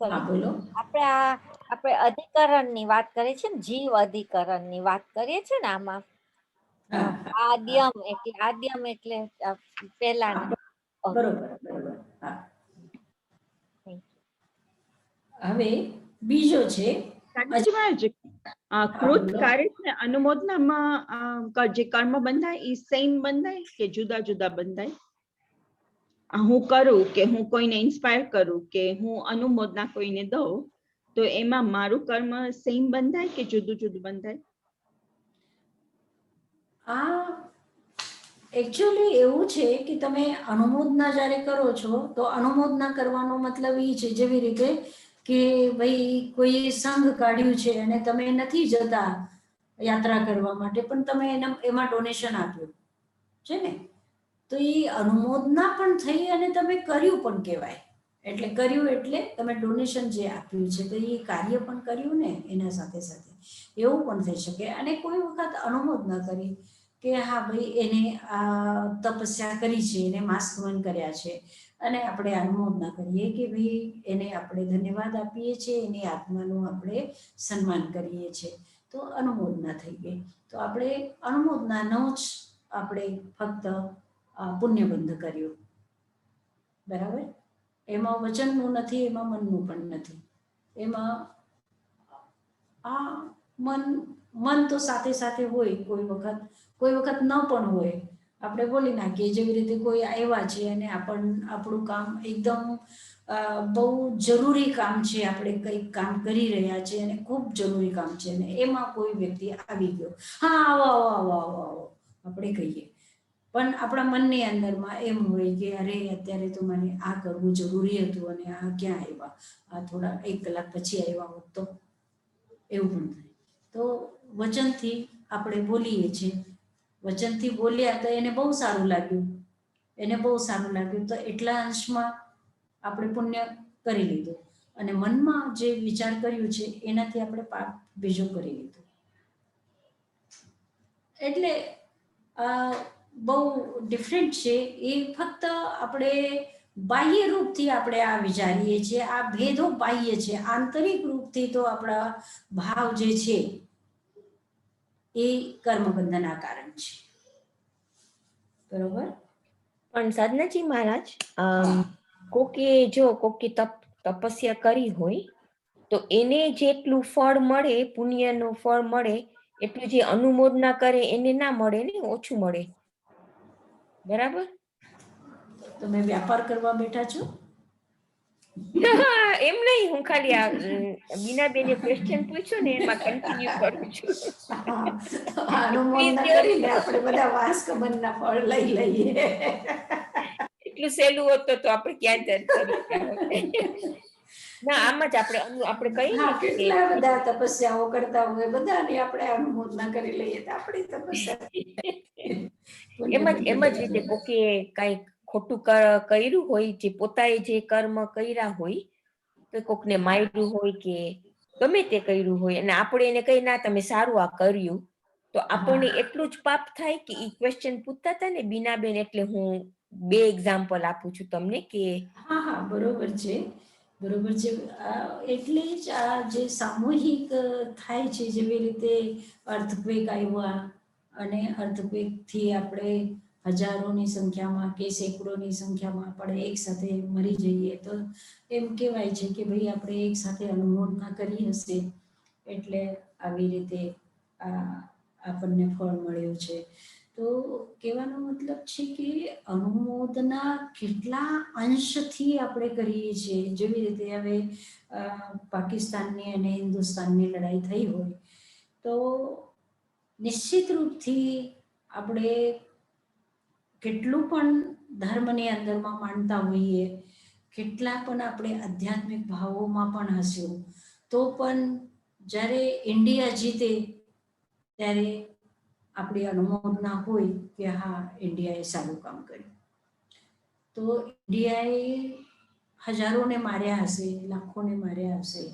હા બોલો. આપણે અધિકરણની વાત કરીએ છીએ ને, જીવ અધિકરણની વાત કરીએ છીએ ને આમાં. આદ્યમ એટલે પહેલા. બરોબર. હા, હવે બીજો છે સાધનાજી મહારાજ, કૃત કાર્ય ને અનુમોદનામાં જે કર્મ બંધાય એ સેમ બંધાય કે જુદા જુદા બંધાય? હું કરું કે હું કોઈને ઇન્સ્પાયર કરું કે હું અનુમોદના કોઈને દઉં, તો એમાં મારું કર્મ સેમ બંધાય કે જુદું જુદું બંધાય? એકચ્યુઅલી એવું છે કે તમે અનુમોદના જ્યારે કરો છો તો અનુમોદના કરવાનો મતલબ એ છે, જેવી રીતે કે ભાઈ કોઈ સંઘ કાઢ્યું છે અને તમે નથી જતા યાત્રા કરવા માટે, પણ તમે એમાં ડોનેશન આપ્યું છે ને, તો એ અનુમોદના પણ થઈ અને તમે કર્યું પણ કહેવાય. એટલે કર્યું એટલે તમે ડોનેશન જે આપ્યું છે તો એ કાર્ય પણ કર્યું ને એના સાથે સાથે, એવું પણ થઈ શકે. અને કોઈ વખત અનુમોદના કરી કે હા ભાઈ એને તપસ્યા કરી છે, એને માસ્કમન કર્યા છે, અને આપણે અનુમોદના કરીએ કે ભાઈ એને આપણે ધન્યવાદ આપીએ છીએ, એની આત્માનું આપણે સન્માન કરીએ છીએ, તો અનુમોદના થઈ ગઈ. તો આપણે અનુમોદનાનો જ આપણે ફક્ત પુણ્યબંધ કર્યું. બરાબર? એમાં વચનનું નથી, એમાં મનનું પણ નથી. એમાં મન તો સાથે સાથે હોય, કોઈ વખત ન પણ હોય. આપણે બોલી નાખીએ, જેવી રીતે કોઈ આવ્યા છે અને આપણું કામ એકદમ બહુ જરૂરી કામ છે, આપણે કંઈક કામ કરી રહ્યા છીએ અને ખૂબ જરૂરી કામ છે, અને એમાં કોઈ વ્યક્તિ આવી ગયો, હા આવો આવો આવો આવો આવો આપણે કહીએ, પણ આપણા મનની અંદરમાં એમ હોય કે અરે અત્યારે તો મને આ કરવું જરૂરી હતું અને આ ક્યાં આવ્યા, આ થોડા 1 કલાક પછી આવ્યા હોત તો, એવું પણ થાય. તો વચનથી આપણે બોલીએ છીએ, વચનથી બોલ્યા તો એને બહુ સારું લાગ્યું, તો એટલા અંશમાં આપણે પુણ્ય કરી લીધું, અને મનમાં જે વિચાર કર્યું છે એનાથી આપણે પાપ બીજો કરી લીધું. એટલે બહુ ડિફરન્ટ છે. એ ફક્ત આપણે બાહ્ય રૂપથી આપણે આ વિચારીએ છીએ, આ ભેદો બાહ્ય છે, આંતરિક રૂપથી તો આપણા ભાવ જે છે એ કર્મબંધના કારણ છે. બરોબર? પણ સાધનાજી મહારાજ, કોકે તપસ્યા કરી હોય તો એને જેટલું ફળ મળે, પુણ્યનું ફળ મળે, એટલું જે અનુમોદના કરે એને ના મળે ને, ઓછું મળે. બરાબર? તમે વ્યાપાર કરવા બેઠા છો? એમ નહીં, હું ખાલી આ બીનાબેને ક્વેશ્ચન પૂછ્યો ને એમાં કન્ટિન્યુ કરું છું. અનુમોદના કરીને આપણે બધા વાસ્કબંધના ફળ લઈ લઈએ. એટલું સહેલું હોત તો આપણે ક્યાં તરીકે ના, આમ જ આપણે કહીએ ને કે કેટલા બધા તપસ્યાઓ કરતા હોય, બધાની આપણે અનુમોદના કરી લઈએ તો આપણી તપસ્યા એમ જ રીતે કોકે કઈ ખોટું કર્યું હોય, જે પોતાએ જે કર્મ કર્યા હોય, તો કોકને માર્યું હોય કે ગમે તે કર્યું હોય, અને આપણે એને કહી ના તમે સારું આ કર્યું, તો આપણને એટલું જ પાપ થાય કે ઈ ક્વેશ્ચન પૂછતા હતા ને બીનાબેન, એટલે હું 2 એક્ઝામ્પલ આપું છું તમને કે હા બરોબર છે. એટલે જ આ જે સામૂહિક થાય છે, જેવી રીતે અર્થક્વેક આવ્યા અને અર્થક્વેકથી આપણે હજારોની સંખ્યામાં કે સેંકડોની સંખ્યામાં આપણે એક સાથે મરી જઈએ, તો એમ કહેવાય છે કે ભાઈ આપણે એક સાથે અનુમોદના કરી હશે એટલે આવી રીતે આપણને ફળ મળ્યું છે. તો કહેવાનો મતલબ છે કે અનુમોદના કેટલા અંશથી આપણે કરીએ છીએ. જેવી રીતે હવે પાકિસ્તાનની અને હિન્દુસ્તાનની લડાઈ થઈ હોય તો નિશ્ચિત રૂપથી આપણે કેટલું પણ ધર્મની અંદરમાં માનતા હોઈએ, કેટલા પણ આપણે આધ્યાત્મિક ભાવોમાં પણ હસ્યું, તો પણ જ્યારે ઇન્ડિયા જીતે ત્યારે આપણી અનુમોદના હોય કે હા ઇન્ડિયાએ સારું કામ કર્યું. તો ઇન્ડિયાએ હજારોને માર્યા હશે, લાખોને માર્યા હશે,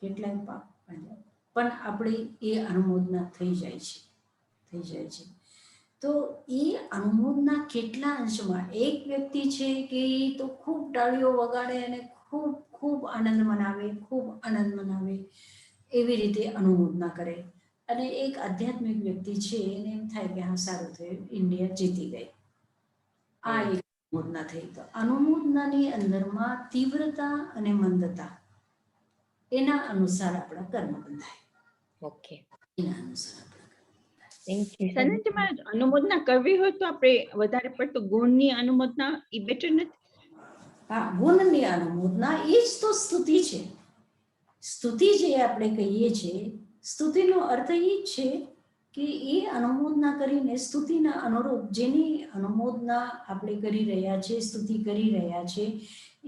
કેટલાય પાપ પામ્યા, પણ આપણે એ અનુમોદના થઈ જાય છે. તો એ અનુમોદના કેટલા અંશમાં એક વ્યક્તિ છે કે એ તો ખૂબ તાળીઓ વગાડે અને ખૂબ ખૂબ આનંદ મનાવે એવી રીતે અનુમોદના કરે, અને એક આધ્યાત્મિક વ્યક્તિ છે એને એમ થાય કે હા સારું થયું, ઇન્ડિયા જીતી ગઈ. આ એક અનુમોદના થઈ. તો અનુમોદનાની અંદરમાં તીવ્રતા અને મંદતા એના અનુસાર આપણા કર્મ બંધાય. ઓકે, એના અનુસાર થેન્ક યુ. સનનજી મહારાજ, અનુમોદના કરવી હોય તો આપણે વધારે પડતું ગુણની અનુમોદના એ બેટર નથી? હા, ગુણની અનુમોદના એ જ તો સ્તુતિ છે. સ્તુતિ જે આપણે કહીએ છીએ, સ્તુતિનો અર્થ એ જ છે કે એ અનુમોદના કરીને સ્તુતિના અનુરૂપ જેની અનુમોદના આપણે કરી રહ્યા છે, સ્તુતિ કરી રહ્યા છે,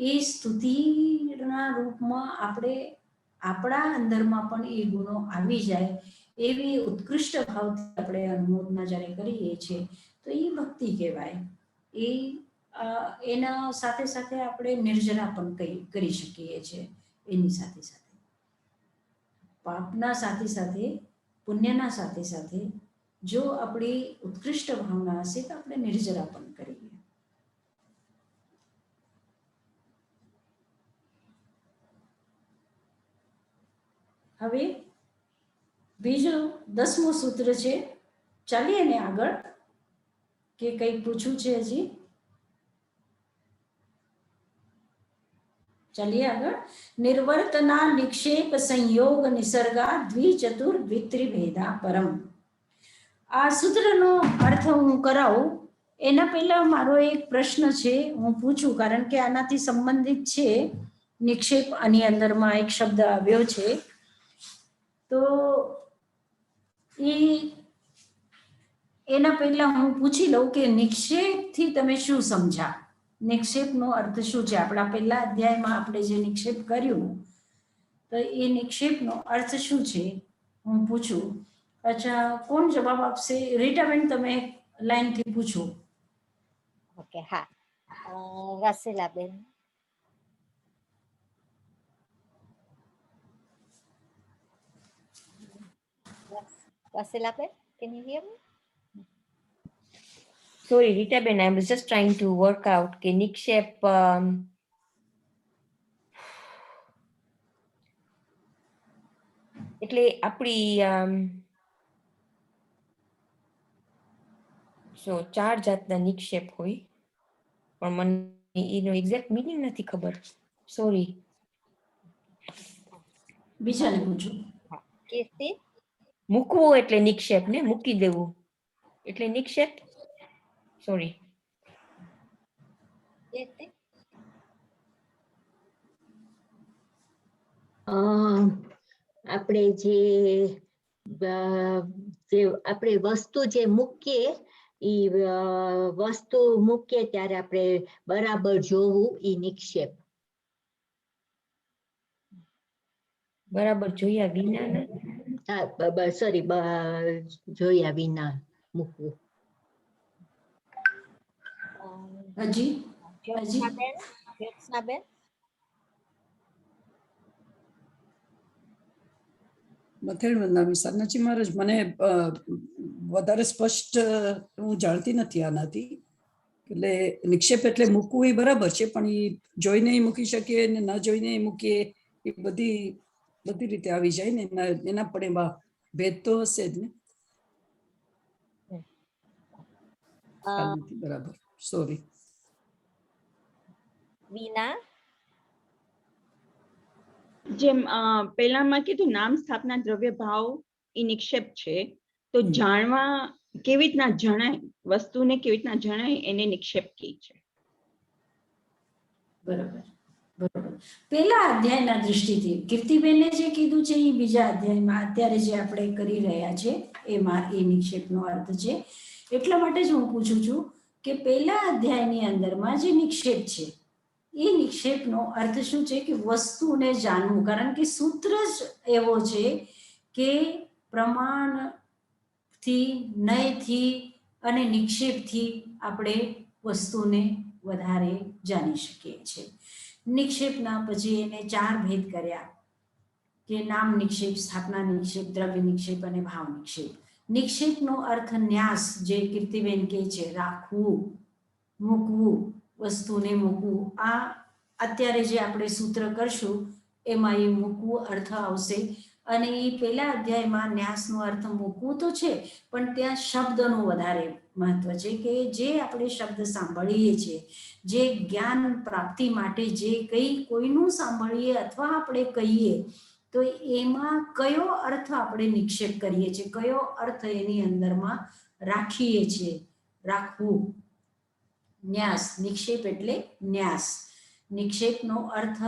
એ સ્તુતિના રૂપમાં આપણે આપણા અંદરમાં પણ એ ગુણો આવી જાય એવી ઉત્કૃષ્ટ ભાવથી આપણે અનુમોદના જ્યારે કરીએ છીએ તો એ ભક્તિ કહેવાય. એના સાથે સાથે આપણે નિર્જરા પણ કરી શકીએ છીએ. એની સાથે સાથે પાપના સાથે સાથે પુણ્યના સાથે સાથે જો આપણી ઉત્કૃષ્ટ ભાવના હશે તો આપણે નિર્જરા પણ કરીએ. હવે બીજું 10મું સૂત્ર છે, ચાલીએ ને આગળ, કે કંઈક પૂછવું છે હજી? ચાલીએ આગળ. નિર્વર્તના નિક્ષેપ સંયોગ નિસર્ગા દ્વિચતુર દ્વિત્રિભેદા પરમ. આ સૂત્રનો અર્થ હું કરાવું એના પહેલા મારો એક પ્રશ્ન છે, હું પૂછું, કારણ કે આનાથી સંબંધિત છે. નિક્ષેપ આની અંદરમાં એક શબ્દ આવ્યો છે, તો એના પહેલા હું પૂછી લઉં કે નિક્ષેપથી તમે શું સમજ્યા? નિક્ષેપનો અર્થ શું છે? આપણા પહેલા અધ્યાયમાં આપણે જે નિક્ષેપ કર્યું તો એ નિક્ષેપનો અર્થ શું છે હું પૂછું. અચ્છા, કોણ જવાબ આપશે? રીટાબેન, તમે લાઈનથી પૂછો. ઓકે, હા, રસીલાબેન. રસીલાબેન, can you hear me? Sorry, Ritaben, I was just trying to work out કે નિક્ષેપ એટલે આપણી ચાર જાતના નિક્ષેપ હોય, પણ મને એનો એક્ઝેક્ટ મીનિંગ નથી ખબર. સોરી. બીજાને પૂછો. કીર્તિ? મૂકવું એટલે નિક્ષેપ ને, મૂકી દેવું એટલે નિક્ષેપ. સોરી. કીર્તિ? આપણે જે આપણે વસ્તુ જે મૂકીએ એ વસ્તુ મૂકીએ ત્યારે આપણે બરાબર જોવું એ નિક્ષેપ. બરાબર જોયા વિના ને? હા, સોરી, જોયા વિના મૂકવું. હજી જ્યોત્સનાબેન? મથેણ વંદામી. સન્નાજી મહારાજ, મને વધારે સ્પષ્ટ હું જાણતી નથી આનાથી. એટલે નિક્ષેપ એટલે મૂકવું એ બરાબર છે, પણ એ જોઈને મૂકી શકીએ ને ન જોઈને મૂકીએ એ બધી રીતે આવી જાય ને, એના પણ એમાં ભેદ તો હશે જ ને. બરાબર, સોરી. વીના? જેમ પેલામાં કીધું નામ સ્થાપના દ્રવ્ય ભાવ એ નિક્ષેપ છે, તો જાણવા કેવી રીતના જણાય, વસ્તુને કેવી રીતના જણાય એને નિક્ષેપ કહે છે. બરાબર. પહેલા અધ્યાયના દૃષ્ટિથી કીર્તિબેને જે કીધું છે એ બીજા અધ્યાયમાં અત્યારે જે આપણે કરી રહ્યા છે એમાં એ નિક્ષેપનો અર્થ છે. એટલા માટે જ હું પૂછું છું કે પહેલા અધ્યાયની અંદરમાં જે નિક્ષેપ છે એ નિક્ષેપનો અર્થ શું છે કે વસ્તુને જાણવું, કારણ કે સૂત્ર જ એવો છે કે પ્રમાણથી, નયથી અને નિક્ષેપથી આપણે વસ્તુને વધારે જાણી શકીએ છીએ. નિક્ષેપના પછી એને 4 ભેદ કર્યા કે નામ નિક્ષેપ, સ્થાપના નિક્ષેપ, દ્રવ્ય નિક્ષેપ અને ભાવ નિક્ષેપ. નિક્ષેપનો અર્થ ન્યાસ, જે કીર્તિબેન કહે છે, રાખવું, મૂકવું, વસ્તુને મૂકવું. આ અત્યારે જે આપણે સૂત્ર કરશું એમાં એ મૂકવું અર્થ આવશે. અને એ પહેલા અધ્યાયમાં ન્યાસનો અર્થ મૂકવું તો છે, પણ ત્યાં શબ્દનું વધારે મહત્વ છે કે જે આપણે શબ્દ સાંભળીએ છીએ, જે જ્ઞાન પ્રાપ્તિ માટે જે કોઈનું સાંભળીએ અથવા આપણે કહીએ તો એમાં કયો અર્થ આપણે નિક્ષેપ કરીએ છીએ, કયો અર્થ એની અંદરમાં રાખીએ છીએ. રાખવું, ન્યાસ. નિક્ષેપ એટલે ન્યાસ. નિક્ષેપનો અર્થ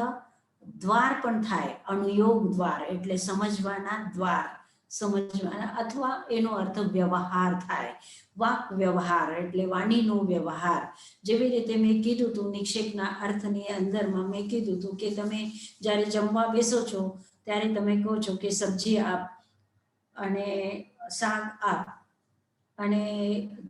દ્વાર પણ થાય, અનુયોગ દ્વાર એટલે સમજવાના દ્વાર, સમજવાના, અથવા એનો અર્થ વ્યવહાર થાય, વાક વ્યવહાર એટલે વાણીનો વ્યવહાર. જેવી રીતે મેં કીધું હતું નિક્ષેપના અર્થની અંદરમાં મેં કીધું હતું કે તમે જ્યારે જમવા બેસો છો ત્યારે તમે કહો છો કે સબ્જી આપ અને શાક આપ, અને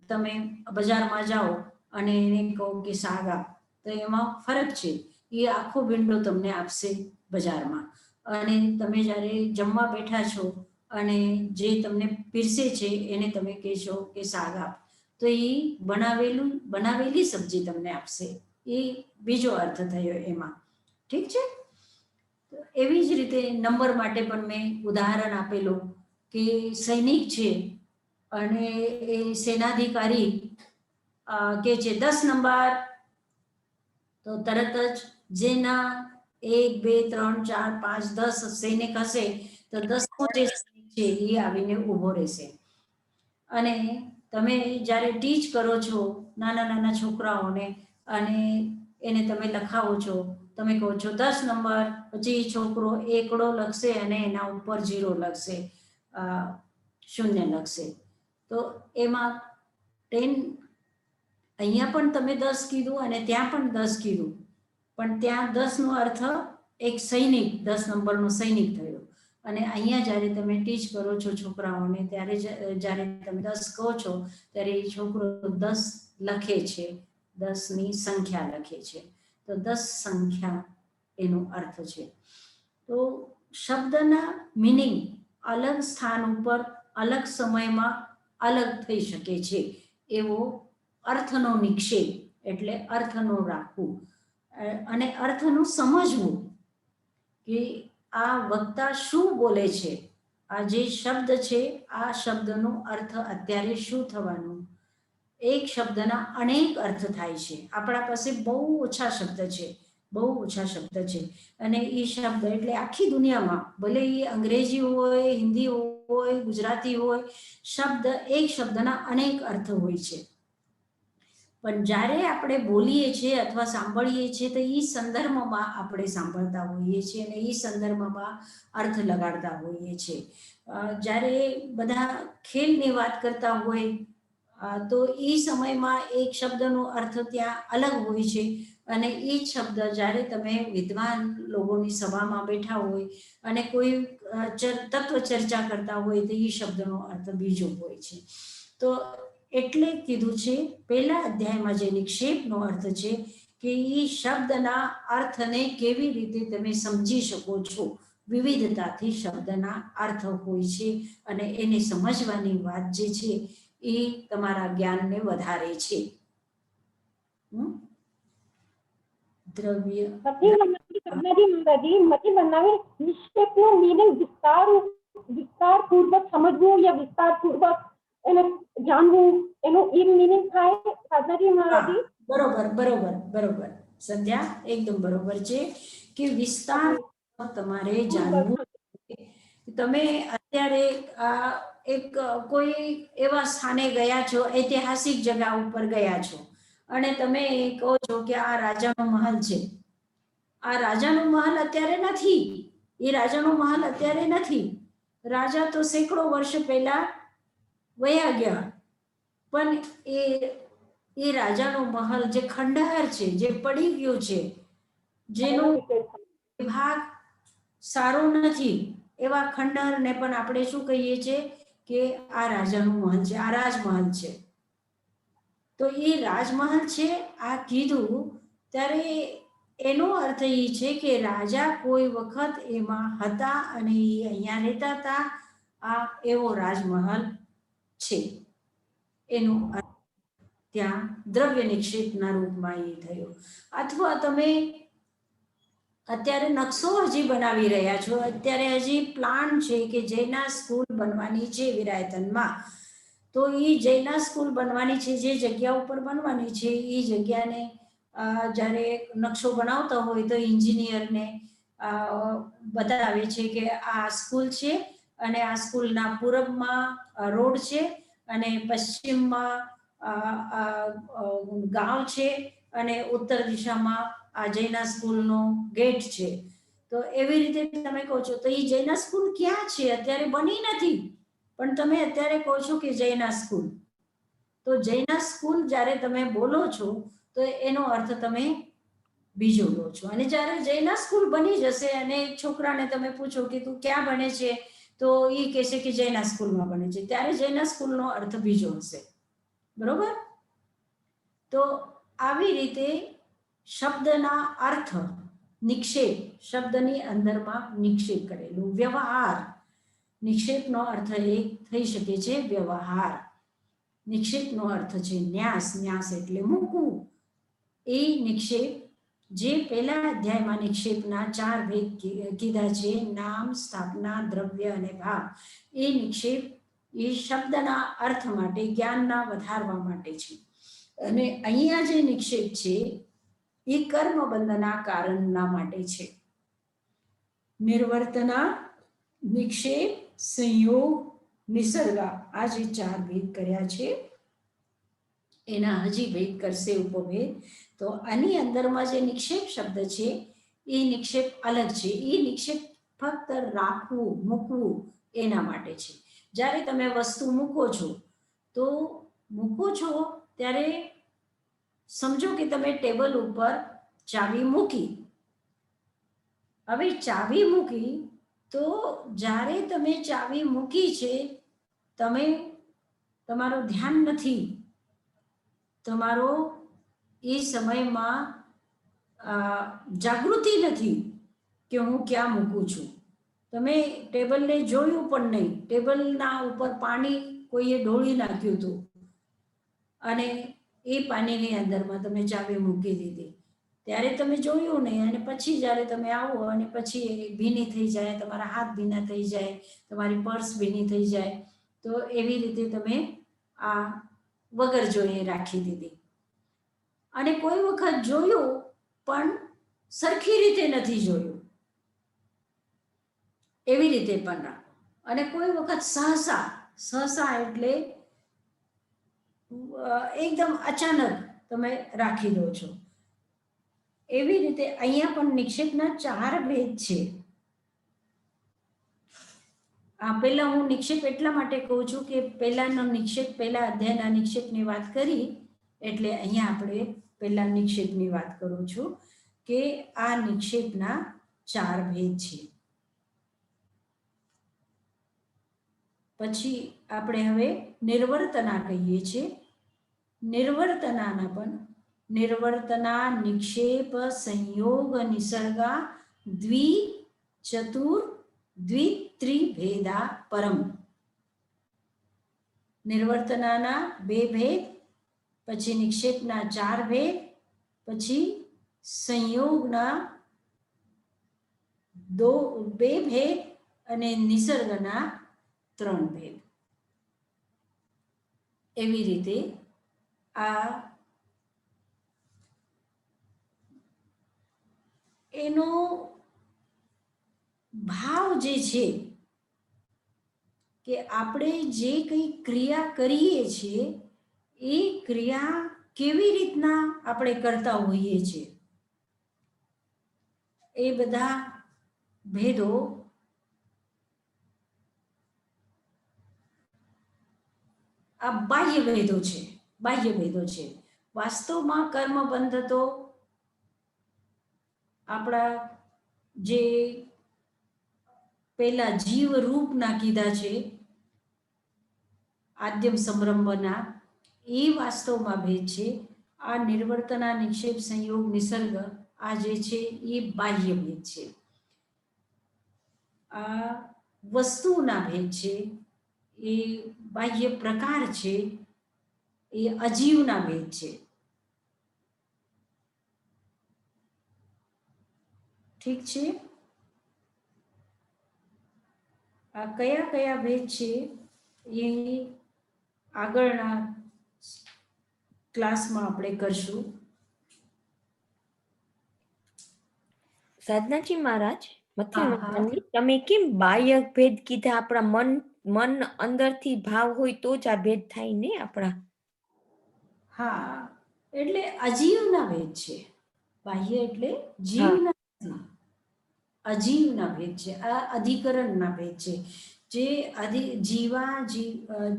તમે બજારમાં જાઓ અને એને કહો કે શાક આપ, તો એમાં ફરક છે. એ આખો ભીંડો તમને આપશે બજારમાં, અને તમે જ્યારે જમવા બેઠા છો અને જે તમને પીરસે છે એને તમે કહેશો કે શાક આપ, તો એ બનાવેલી સબ્જી તમને આપશે. એ બીજો અર્થ થયો એમાં. ઠીક છે. એવી જ રીતે નંબર માટે પણ મેં ઉદાહરણ આપેલું કે સૈનિક છે અને એ સેનાધિકારી કે છે 10 નંબર, તો તરત જ જેના 1 2 3 4 5 10 સૈનિક હશે તો 10મો જે સૈનિક છે એ આવીને ઊભો રહેશે. અને તમે જ્યારે ટીચ કરો છો નાના નાના છોકરાઓને અને એને તમે લખાવો છો, તમે કહો છો 10 નંબર, પછી છોકરો એકડો લખશે અને એના ઉપર 0 લખશે, શૂન્ય લખશે. તો એમાં 10, અહીંયા પણ તમે 10 કીધું અને ત્યાં પણ 10 કીધું, પણ ત્યાં 10 નો અર્થ એક સૈનિક, 10 નંબરનો સૈનિક થયો. અને અહીંયા જ્યારે તમે ટીચ કરો છો છોકરાઓને ત્યારે જ્યારે તમે 10 કહો છો ત્યારે એ છોકરો 10 લખે છે, 10ની સંખ્યા લખે છે. તો 10 સંખ્યા એનો અર્થ છે. તો શબ્દના મિનિંગ અલગ સ્થાન ઉપર અલગ સમયમાં અલગ થઈ શકે છે. એવો અર્થનો નિક્ષેપ એટલે અર્થનો રાખવું અને અર્થનું સમજવું કે આ વક્તા શું બોલે છે, આ જે શબ્દ છે આ શબ્દનો અર્થ અત્યારે શું થવાનું. એક શબ્દના અનેક અર્થ થાય છે. આપણા પાસે બહુ ઓછા શબ્દ છે, બહુ ઓછા શબ્દ છે, અને એ શબ્દ એટલે આખી દુનિયામાં, ભલે એ અંગ્રેજી હોય, હિન્દી હોય, ગુજરાતી હોય, શબ્દ એક શબ્દના અનેક અર્થ હોય છે. પણ જ્યારે આપણે બોલીએ છીએ અથવા સાંભળીએ છીએ તો એ સંદર્ભમાં આપણે સાંભળતા હોઈએ છીએ અને એ સંદર્ભમાં અર્થ લગાડતા હોઈએ છીએ. જ્યારે બધા ખેલની વાત કરતા હોય તો એ સમયમાં એક શબ્દનો અર્થ ત્યાં અલગ હોય છે, અને એ જ શબ્દ જ્યારે તમે વિદ્વાન લોકોની સભામાં બેઠા હોય અને કોઈ તત્વ ચર્ચા કરતા હોય તો એ શબ્દનો અર્થ બીજો હોય છે. તો એટલે કીધું છે પહેલા અધ્યાયમાં જે નિક્ષેપનો અર્થ છે કે એ શબ્દના અર્થને કેવી રીતે તમે સમજી શકો છો. વિવિધતાથી શબ્દના અર્થ હોય છે અને એને સમજવાની વાત જે છે એ તમારા જ્ઞાનને વધારે છે. દ્રવ્ય નિક્ષેપનું મીનિંગ વિસ્તારપૂર્વક સમજવું યા વિસ્તારપૂર્વક એને જાણવું, એનું એ મીનિંગ થાય. સાધનાજી મહારાજી બરોબર બરોબર બરોબર સંધ્યા, એકદમ બરોબર છે કે વિસ્તાર તમારે જાણવું. તમે અત્યારે એક કોઈ એવા સ્થાને ગયા છો, ઐતિહાસિક જગા ઉપર ગયા છો અને તમે કહો છો કે આ રાજાનો મહલ છે. આ રાજાનો મહલ અત્યારે નથી, એ રાજાનો મહલ અત્યારે નથી. રાજા તો સેંકડો વર્ષ પહેલા વયા ગયા, પણ એ રાજાનો મહલ જે ખંડહર છે, જે પડી ગયો છે, જેનો વિભાગ સારો નથી, એવા ખંડહરને પણ આપણે શું કહીએ છીએ કે આ રાજાનું મહલ છે, આ રાજમહલ છે. તો એ રાજમહલ છે આ કીધું ત્યારે એનો અર્થ એ છે કે રાજા કોઈ વખત એમાં હતા અને એ અહીંયા રહેતા હતા. આ એવો રાજમહલ છે. એનો અર્થ ત્યાં દ્રવ્ય નિક્ષેપના રૂપમાં એ થયો. અથવા તમે અત્યારે નકશો હજી બનાવી રહ્યા છો, અત્યારે હજી પ્લાન છે કે જૈના સ્કૂલ બનવાની છે વિરાયતનમાં, તો એ જૈના સ્કૂલ બનવાની છે, જે જગ્યા ઉપર બનવાની છે એ જગ્યાને જ્યારે નકશો બનાવતા હોય તો એન્જિનિયરને બતાવે છે કે આ સ્કૂલ છે અને આ સ્કૂલના પૂરબમાં રોડ છે અને પશ્ચિમમાં ગાંવ છે અને ઉત્તર દિશામાં આ જૈના સ્કૂલનો ગેટ છે. તો એવી રીતે તમે કહો છો. તો એ જૈના સ્કૂલ ક્યાં છે? અત્યારે બની નથી, પણ તમે અત્યારે કહો છો કે જૈના સ્કૂલ. તો જૈના સ્કૂલ જ્યારે તમે બોલો છો તો એનો અર્થ તમે બીજો લો છો. અને જ્યારે જૈના સ્કૂલ બની જશે અને એક છોકરાને તમે પૂછો કે તું ક્યાં ભણે છે, તો એ કહેશે કે જૈના સ્કૂલમાં ભણે છે, ત્યારે જૈના સ્કૂલનો અર્થ બીજો હશે. બરોબર? તો આવી રીતે શબ્દના અર્થ નિક્ષેપ, શબ્દની અંદરમાં નિક્ષેપ કરેલું. વ્યવહાર, નિક્ષેપનો અર્થ એક થઈ શકે છે વ્યવહાર. નિક્ષેપનો અર્થ છે ન્યાસ. ન્યાસ એટલે મૂકવું. એ નિક્ષેપ જે પહેલા અધ્યાયમાં નિક્ષેપના 4 ભેદ કીધા છે, નામ, સ્થાપના, દ્રવ્ય અને ભાવ. એ નિક્ષેપ એ શબ્દના અર્થ માટે, જ્ઞાનના વધારવા માટે છે. અને અહીંયા જે નિક્ષેપ છે એ કર્મ બંધના કારણના માટે છે. નિર્વર્તના, નિક્ષેપ, સંયોગ, નિસર્ગા, આ જે 4 ભેદ કર્યા છે એના હજી ભેદ કરશે ઉપભેદ. તો આની અંદરમાં જે નિક્ષેપ શબ્દ છે એ નિક્ષેપ અલગ છે. એ નિક્ષેપ ફક્ત રાખવું, મૂકવું એના માટે છે. જ્યારે તમે વસ્તુ મૂકો છો તો મૂકો છો ત્યારે સમજો કે તમે ટેબલ ઉપર ચાવી મૂકી. હવે ચાવી મૂકી તો જ્યારે તમે ચાવી મૂકી છે, તમે તમારું ધ્યાન નથી, તમારો એ સમયમાં જાગૃતિ નથી કે હું ક્યાં મૂકું છું. તમે ટેબલને જોયું પણ નહીં, ટેબલના ઉપર પાણી કોઈએ ઢોળી નાખ્યું હતું અને એ પાણીની અંદરમાં તમે ચાવી મૂકી દીધી, ત્યારે તમે જોયું નહીં. અને પછી જ્યારે તમે આવો અને પછી એ ભીની થઈ જાય, તમારા હાથ ભીના થઈ જાય, તમારી પર્સ ભીની થઈ જાય, તો એવી રીતે તમે આ વગર જોઈએ રાખી દીધી. અને કોઈ વખત જોયું પણ સરખી રીતે નથી જોયું, એવી રીતે પણ રાખો. અને કોઈ વખત સહસા એટલે એકદમ અચાનક તમે રાખી દો છો. એવી રીતે અહીંયા પણ નિક્ષેપના 4 ભેદ છે. પહેલા હું નિક્ષેપ એટલા માટે કહું છું કે પહેલાનો નિક્ષેપ, પહેલા અધ્યાયના નિક્ષેપની વાત કરી, એટલે અહીંયા આપણે પહેલા નિક્ષેપની વાત કરું છું કે આ નિક્ષેપના 4 ભેદ છે. પછી આપણે હવે નિર્વર્તના કહીએ છીએ. નિર્વર્તનાના પણ નિર્વર્તના, નિક્ષેપ, સંયોગ, નિસર્ગા, દ્વિ, ચતુર, દ્વિત્રિભેદા પરમ. નિર્વર્તનાના 2 ભેદ, પછી નિક્ષેપના 4 ભેદ, પછી સંયોગના 2 ભેદ અને નિસર્ગના 3 ભેદ. એવી રીતે આ એનો ભાવ જે છે કે આપણે જે કંઈ ક્રિયા કરીએ છીએ એ ક્રિયા કેવી રીતના આપણે કરતા હોઈએ છીએ, એ બધા ભેદો આ બાહ્ય ભેદો છે. બાહ્ય ભેદો છે. વાસ્તવમાં કર્મબંધ તો આપણા જે પેલા જીવ રૂપના કીધા છે, આદ્યમ સંરંભના, એ વાસ્તવમાં ભેદ છે. આ નિર્વર્તના, નિક્ષેપ, સંયોગ, નિસર્ગ આ જે છે એ બાહ્ય ભેદ છે. આ વસ્તુના ભેદ છે, એ બાહ્ય પ્રકાર છે, એ અજીવના ભેદ છે. ઠીક છે. આ કયા કયા ભેદ છે એ આગળના ક્લાસમાં આપણે કરશું. સાધનાજી મહારાજ, તમે કેમ બાહ્ય ભેદ કીધા? આપણા મન અંદરથી ભાવ હોય તો જ આ ભેદ થાય ને આપણા. હા, એટલે અજીવના ભેદ છે. બાહ્ય એટલે જીવના નથી, અજીવના ભેદ છે. આ અધિકરણના ભેદ છે. જે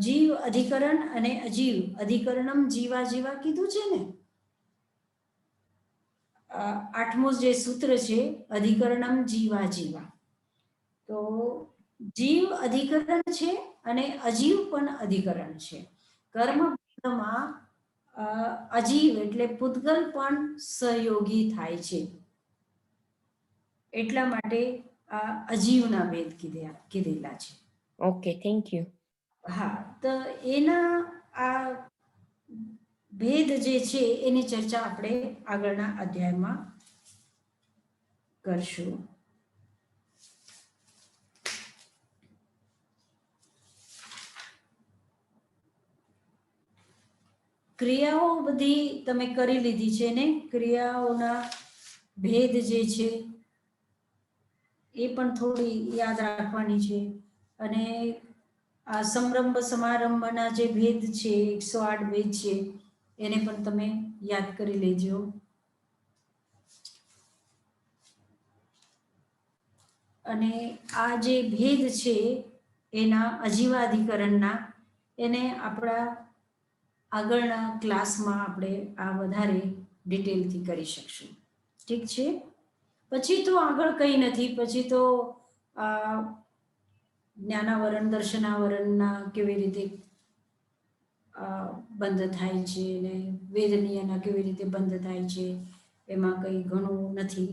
જીવ અધિકરણ અને અજીવ અધિકરણમ જીવા જીવા કીધું છે ને. 8મું જે સૂત્ર છે અધિકરણમ જીવા જીવા. તો જીવ અધિકરણ છે અને અજીવ પણ અધિકરણ છે. કર્મમાં અજીવ એટલે પૂતગલ પણ સહયોગી થાય છે. એટલા માટે આ અજીવના ભેદ કીધેલા છે. Okay, thank you. હા, તો એના આ ભેદ જે છે એની ચર્ચા આપણે આગળના અધ્યાયમાં કરશું. ક્રિયાઓ બધી તમે કરી લીધી છે ને. ક્રિયાઓના ભેદ જે છે એ પણ થોડી યાદ રાખવાની છે. અને આ સમરંભ સમારંભના જે ભેદ છે 108 ભેદ છે એને પણ તમે યાદ કરી લેજો. અને આ જે ભેદ છે એના અજીવાધિકરણના, એને આપણા આગળના ક્લાસમાં આપણે આ વધારે ડિટેલથી કરી શકશું. ઠીક છે. પછી તો આગળ કંઈ નથી. પછી તો જ્ઞાનાવરણ દર્શનાવરણના કેવી રીતે બંધ થાય છે ને વેદનીયના કેવી રીતે બંધ થાય છે, એમાં કંઈ ઘણું નથી.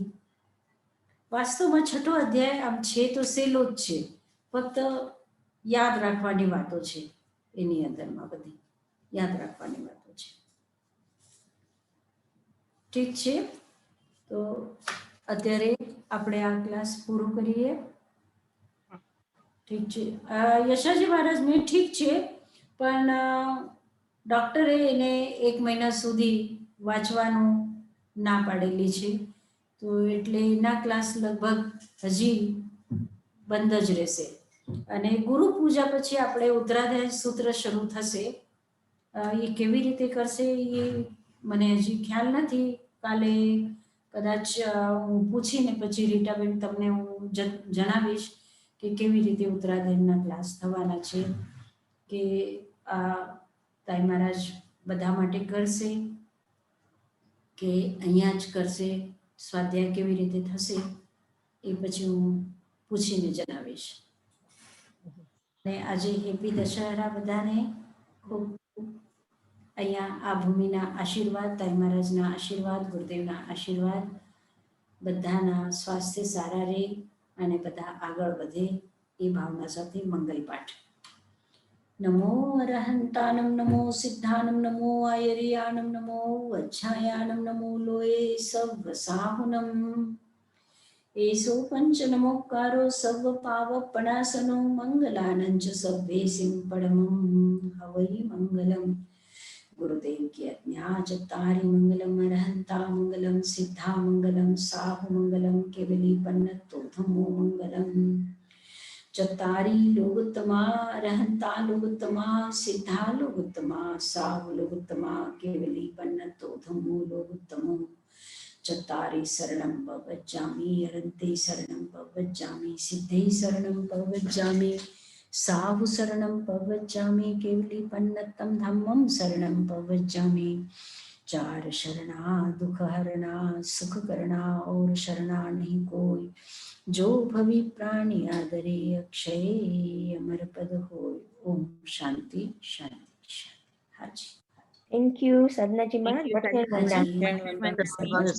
વાસ્તવમાં 6ઠો અધ્યાય આમ છે તો સહેલો જ છે, ફક્ત યાદ રાખવાની વાતો છે. એની અંદરમાં બધી યાદ રાખવાની વાતો છે. ઠીક છે. તો અત્યારે આપણે આ ક્લાસ પૂરો કરીએ. ઠીક છે. યશાજી મહારાજ મેં ઠીક છે, પણ ડૉક્ટરે એને 1 મહિના સુધી વાંચવાનું ના પાડેલી છે. તો એટલે એના ક્લાસ લગભગ હજી બંધ જ રહેશે. અને ગુરુ પૂજા પછી આપણે ઉત્તરાધ્યાય સૂત્ર શરૂ થશે. એ કેવી રીતે કરશે એ મને હજી ખ્યાલ નથી. કાલે કદાચ હું પૂછીને પછી રીટાબેન તમને હું જણાવીશ કે કેવી રીતે ઉત્તરાધ્યાયના ક્લાસ થવાના છે. કે તાઈ મહારાજ બધા માટે કરશે કે અહીંયા જ કરશે, સ્વાધ્યાય કેવી રીતે થશે એ પછી હું પૂછીને જણાવીશ. અને આજે હેપી દશહરા બધાને. ખૂબ અહીંયા આ ભૂમિના આશીર્વાદ, તાઈ મહારાજના આશીર્વાદ, ગુરુદેવના આશીર્વાદ, બધાના સ્વાસ્થ્ય સારા રહે અને બધા આગળ વધે એ ભાવના સાથે મંગલ પાઠ. નમો અરહંતાનમ, નમો સિદ્ધાનમ, નમો આયર્યાનમ, નમો વજ્જાયાનમ, નમો લોય સવ સાહુનમ. એસો પંચ નમોકારો સર્વ પાવપનાસનો મંગલાનંચ સભ્યે સિંહ પડમમ હવૈ મંગલમ. ગુરુદેવ की आज्ञा चत्तारि मंगलम अरहंता मंगलम सिद्धा मंगलम साहु मंगलम केवली पन्नतोधमो मंगलम. चत्तारि लोकोत्तमा अरहंता लोकोत्तमा सिद्धा लोकोत्तमा साहु लोकोत्तमा केवली पन्नतोधमो लोकोत्तमो. चत्तारि शरणं पवज्जामि अरन्ते शरणं पवज्जामि सिद्धे शरणं पवज्जामि साहु शरणं पवज्जामि केवली पन्नतम धम्मं शरणं पवज्जामि. 4 शरणा दुख हरणा सुख करना और शरणा नहीं कोई, जो भवि प्राणी आदरे अक्षय अमर पद होय. ओम शांति शांति शांति. हाजी. થેન્ક યુ સાધનાજી મહારાજ. હાજી.